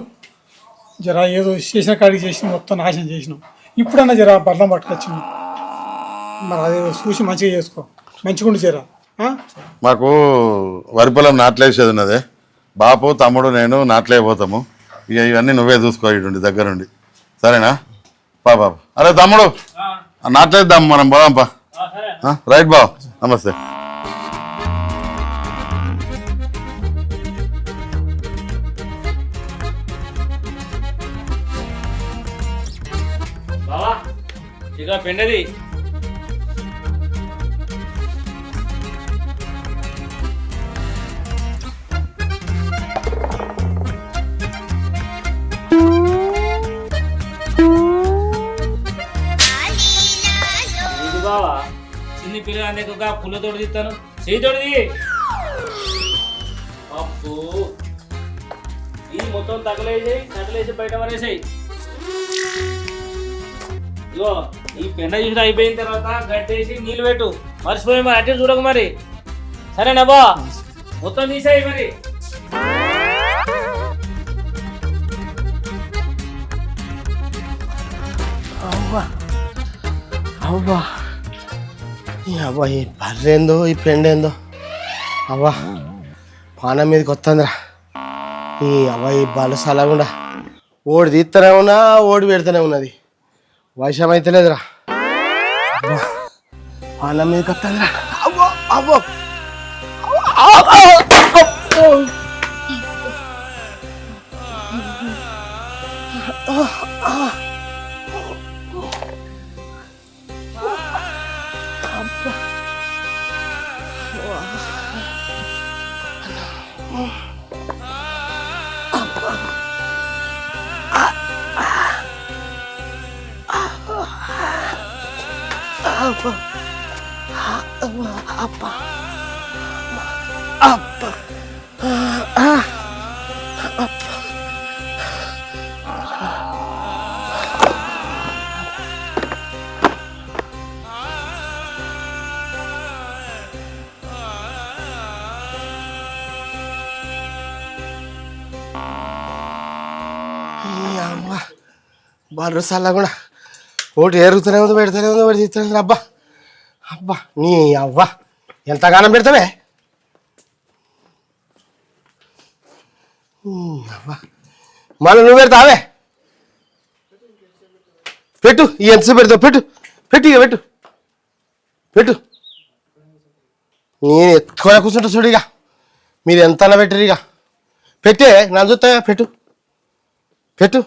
[SPEAKER 16] జరా ఏదో చేసిన కాడికి చేసిన మొత్తం నాశనం చేసినాం ఇప్పుడన్నా జరా బర్లం పట్టుకొచ్చినాం మరి అదే చూసి మంచిగా చేసుకో మంచిగా జరా
[SPEAKER 1] మాకు వరి పొలం నాట్లేసేది ఉన్నదే బాపు తమ్ముడు నేను నాట్లేకపోతాము ఇక ఇవన్నీ నువ్వే చూసుకో ఇటుండి దగ్గరుండి సరేనా బాబు అరే తమ్ముడు నాట్లేద్దాం మనం పోదాంపా రైట్ బాబు నమస్తే
[SPEAKER 4] ఇక పెండది బావా చిన్న పిల్లలు ఒక పుల్లతోటి తీస్తాను చేయితోటిది అప్పు ఇది మొత్తం తగలేసి బయట పడేసాయి ఇగో ఈ పెండ చూసి అయిపోయిన తర్వాత గట్టేసి నీళ్ళు పెట్టు మర్చిపోయి మరి అట్టే చూడకు మరి సరేనా బా మొత్తం తీసేయి మరి
[SPEAKER 9] అవ్వా అవ్వా ఈ బర్రేందో ఈ పెండేందో అవ్వా పానం మీదకి వస్తుందిరా ఈ అవ్వ ఈ బల సలగుండా ఓడి తీస్తూనే ఉన్నా ఓడి పెడుతూనే ఉన్నది వయసం అయితే లేదురా పానం మీదకి వస్తుందిరా అవ్వో అవ్వో
[SPEAKER 5] అబ్బా అబ్బా బాలు సల్లా కూడా ఒకటి ఏరుగుతూనే ఉంది పెడుతూనే ఉంది ఒకటి తీస్తూనే అబ్బా అబ్బా నీ అవ్వ ఎంతగానం పెడతావే అవ్వ మళ్ళీ నువ్వు పెడతావే పెట్టు ఎంత పెడతావు పెట్టు పెట్టు ఇక పెట్టు పెట్టు నేను ఎత్తుకొని కూర్చుంటా చూడు ఇక మీరు ఎంత పెట్టరు ఇక పెట్టే నన్ను చూస్తా పెట్టు పెట్టు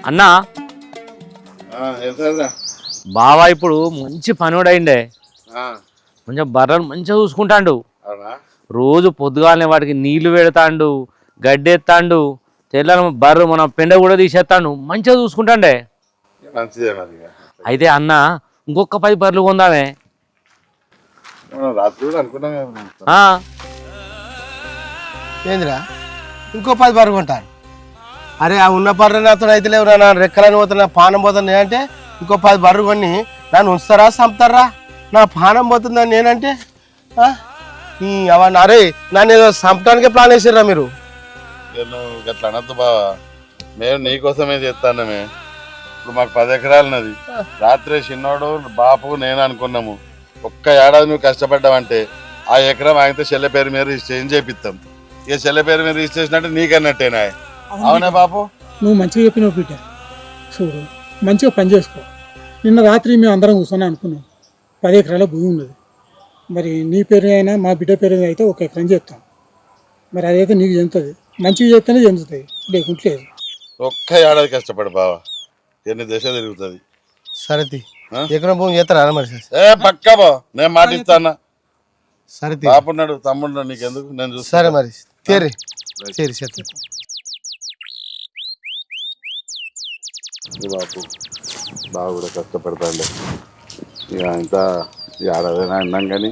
[SPEAKER 11] అన్నా బావా ఇప్పుడు మంచి పనుడైండే కొంచెం బర్రెలు మంచిగా చూసుకుంటాడు రోజు పొద్దుగాలనే వాటికి నీళ్లు పెడతాండు గడ్డి ఎత్తాండు తెల్లని బర్రె మన పెండ కూడా తీసేస్తాడు మంచిగా చూసుకుంటాండే అయితే అన్న ఇంకొక 10 బర్రెలు కొందామే
[SPEAKER 5] ఏందిరా ఇంకో 10 బర్రెలు కొంటారు అరే ఆ ఉన్న బర్రెని అతను అయితే లేవురా నా రెక్కలని పోతున్నా పానం పోతున్నా అంటే ఇంకో 10 బర్రెలు కొని నన్ను ఉంచుతారా చంపుతారా నా పానం పోతుందని నేనంటే అవన్నీ అరే నన్ను ఏదో చంపడానికే ప్లాన్ వేసారా మీరు
[SPEAKER 1] అట్లా అనద్దు బావా మేము నీకోసమే చేస్తానమే ఇప్పుడు మాకు 10 ఎకరాలు ఉన్నది రాత్రి చిన్నోడు బాపు నేను అనుకున్నాము ఒక్క ఏడాది నువ్వు కష్టపడ్డావంటే ఆ ఎకరం ఆయనతో చెల్లె పేరు మీద రిజిస్ట్రేషన్ చేపిస్తాం ఇక చెల్లె పేరు మీద రిజిస్ట్రేషన్ అంటే నీకన్నట్టేనా అవునా బాపు
[SPEAKER 16] నువ్వు మంచిగా చెప్పినావు బిడ్డ చూడు మంచిగా పని చేసుకో నిన్న రాత్రి మేము అందరం కూర్చొని అనుకున్నాం 10 ఎకరాల భూమి ఉన్నది మరి నీ పేరు అయినా మా బిడ్డ పేరు అయితే 1 ఎకరం చేస్తాం మరి అదైతే నీకు చెందుతుంది మంచిగా చేస్తేనే చెందుతుంది లేకుంటలేదు
[SPEAKER 1] ఒక్క ఏడాది కష్టపడు బావా ఎన్ని దశ తిరుగుతుంది
[SPEAKER 5] సరే ఎకరం భూమి చేస్తారా మరి
[SPEAKER 1] పక్కా బా నేను మాటిస్తానా
[SPEAKER 5] సరే
[SPEAKER 1] బాపున్నాడు తమ్ముడు నీకెందుకు నేను చూస్తా
[SPEAKER 5] సరే మరి తీరి సరే సరే
[SPEAKER 1] బాపు బాగా కూడా కష్టపడతాండే ఇక ఇంత ఏడాదైనా అన్నాం కానీ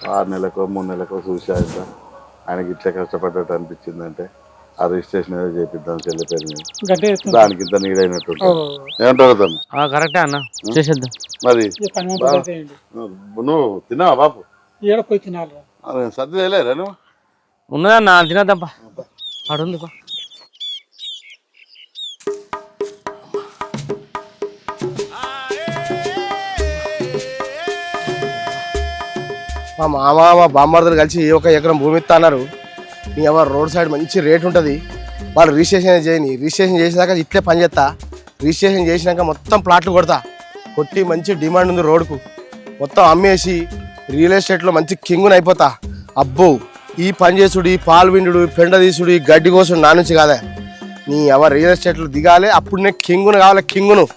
[SPEAKER 1] 6 నెలలకో 3 నెలలకో చూసి ఆయనకి ఇట్లా కష్టపడ్డట్టు అనిపించిందంటే ఆ రిజిస్ట్రేషన్ ఏదో చేపిద్దాం చెల్లి పేరు మీద దానికి ఇంత నీడైనట్టు ఏమంటారు తను
[SPEAKER 11] కరెక్టే అన్న చేసేద్దాం
[SPEAKER 1] మరి నువ్వు తిన్నావా బాపు
[SPEAKER 16] ఏడపోయి తినాలి
[SPEAKER 1] సర్ది వేయలేరా నువ్వు
[SPEAKER 11] ఉన్నదన్నా తినద్దప్ప అడుంది
[SPEAKER 5] మా మామ మా బామ్మర్దులు కలిసి 1 ఎకరం భూమి ఇస్తా అన్నారు నీ ఎవరు రోడ్ సైడ్ మంచి రేట్ ఉంటుంది వాళ్ళు రిజిస్ట్రేషన్ చేయని రిజిస్ట్రేషన్ చేసినాక ఇట్లే పని చేస్తా రిజిస్ట్రేషన్ చేసినాక మొత్తం ప్లాట్లు కొట్టి మంచి డిమాండ్ ఉంది రోడ్కు మొత్తం అమ్మేసి రియల్ ఎస్టేట్లో మంచి కింగుని అయిపోతా అబ్బో ఈ పని చేసుడు ఈ పాలు విండు పెండ తీసుడు ఈ గడ్డి కోసుడు నా నుంచి కాదా నీ ఎవరు రియల్ ఎస్టేట్లో దిగాలి అప్పుడు నేను కింగును కావాలి కింగును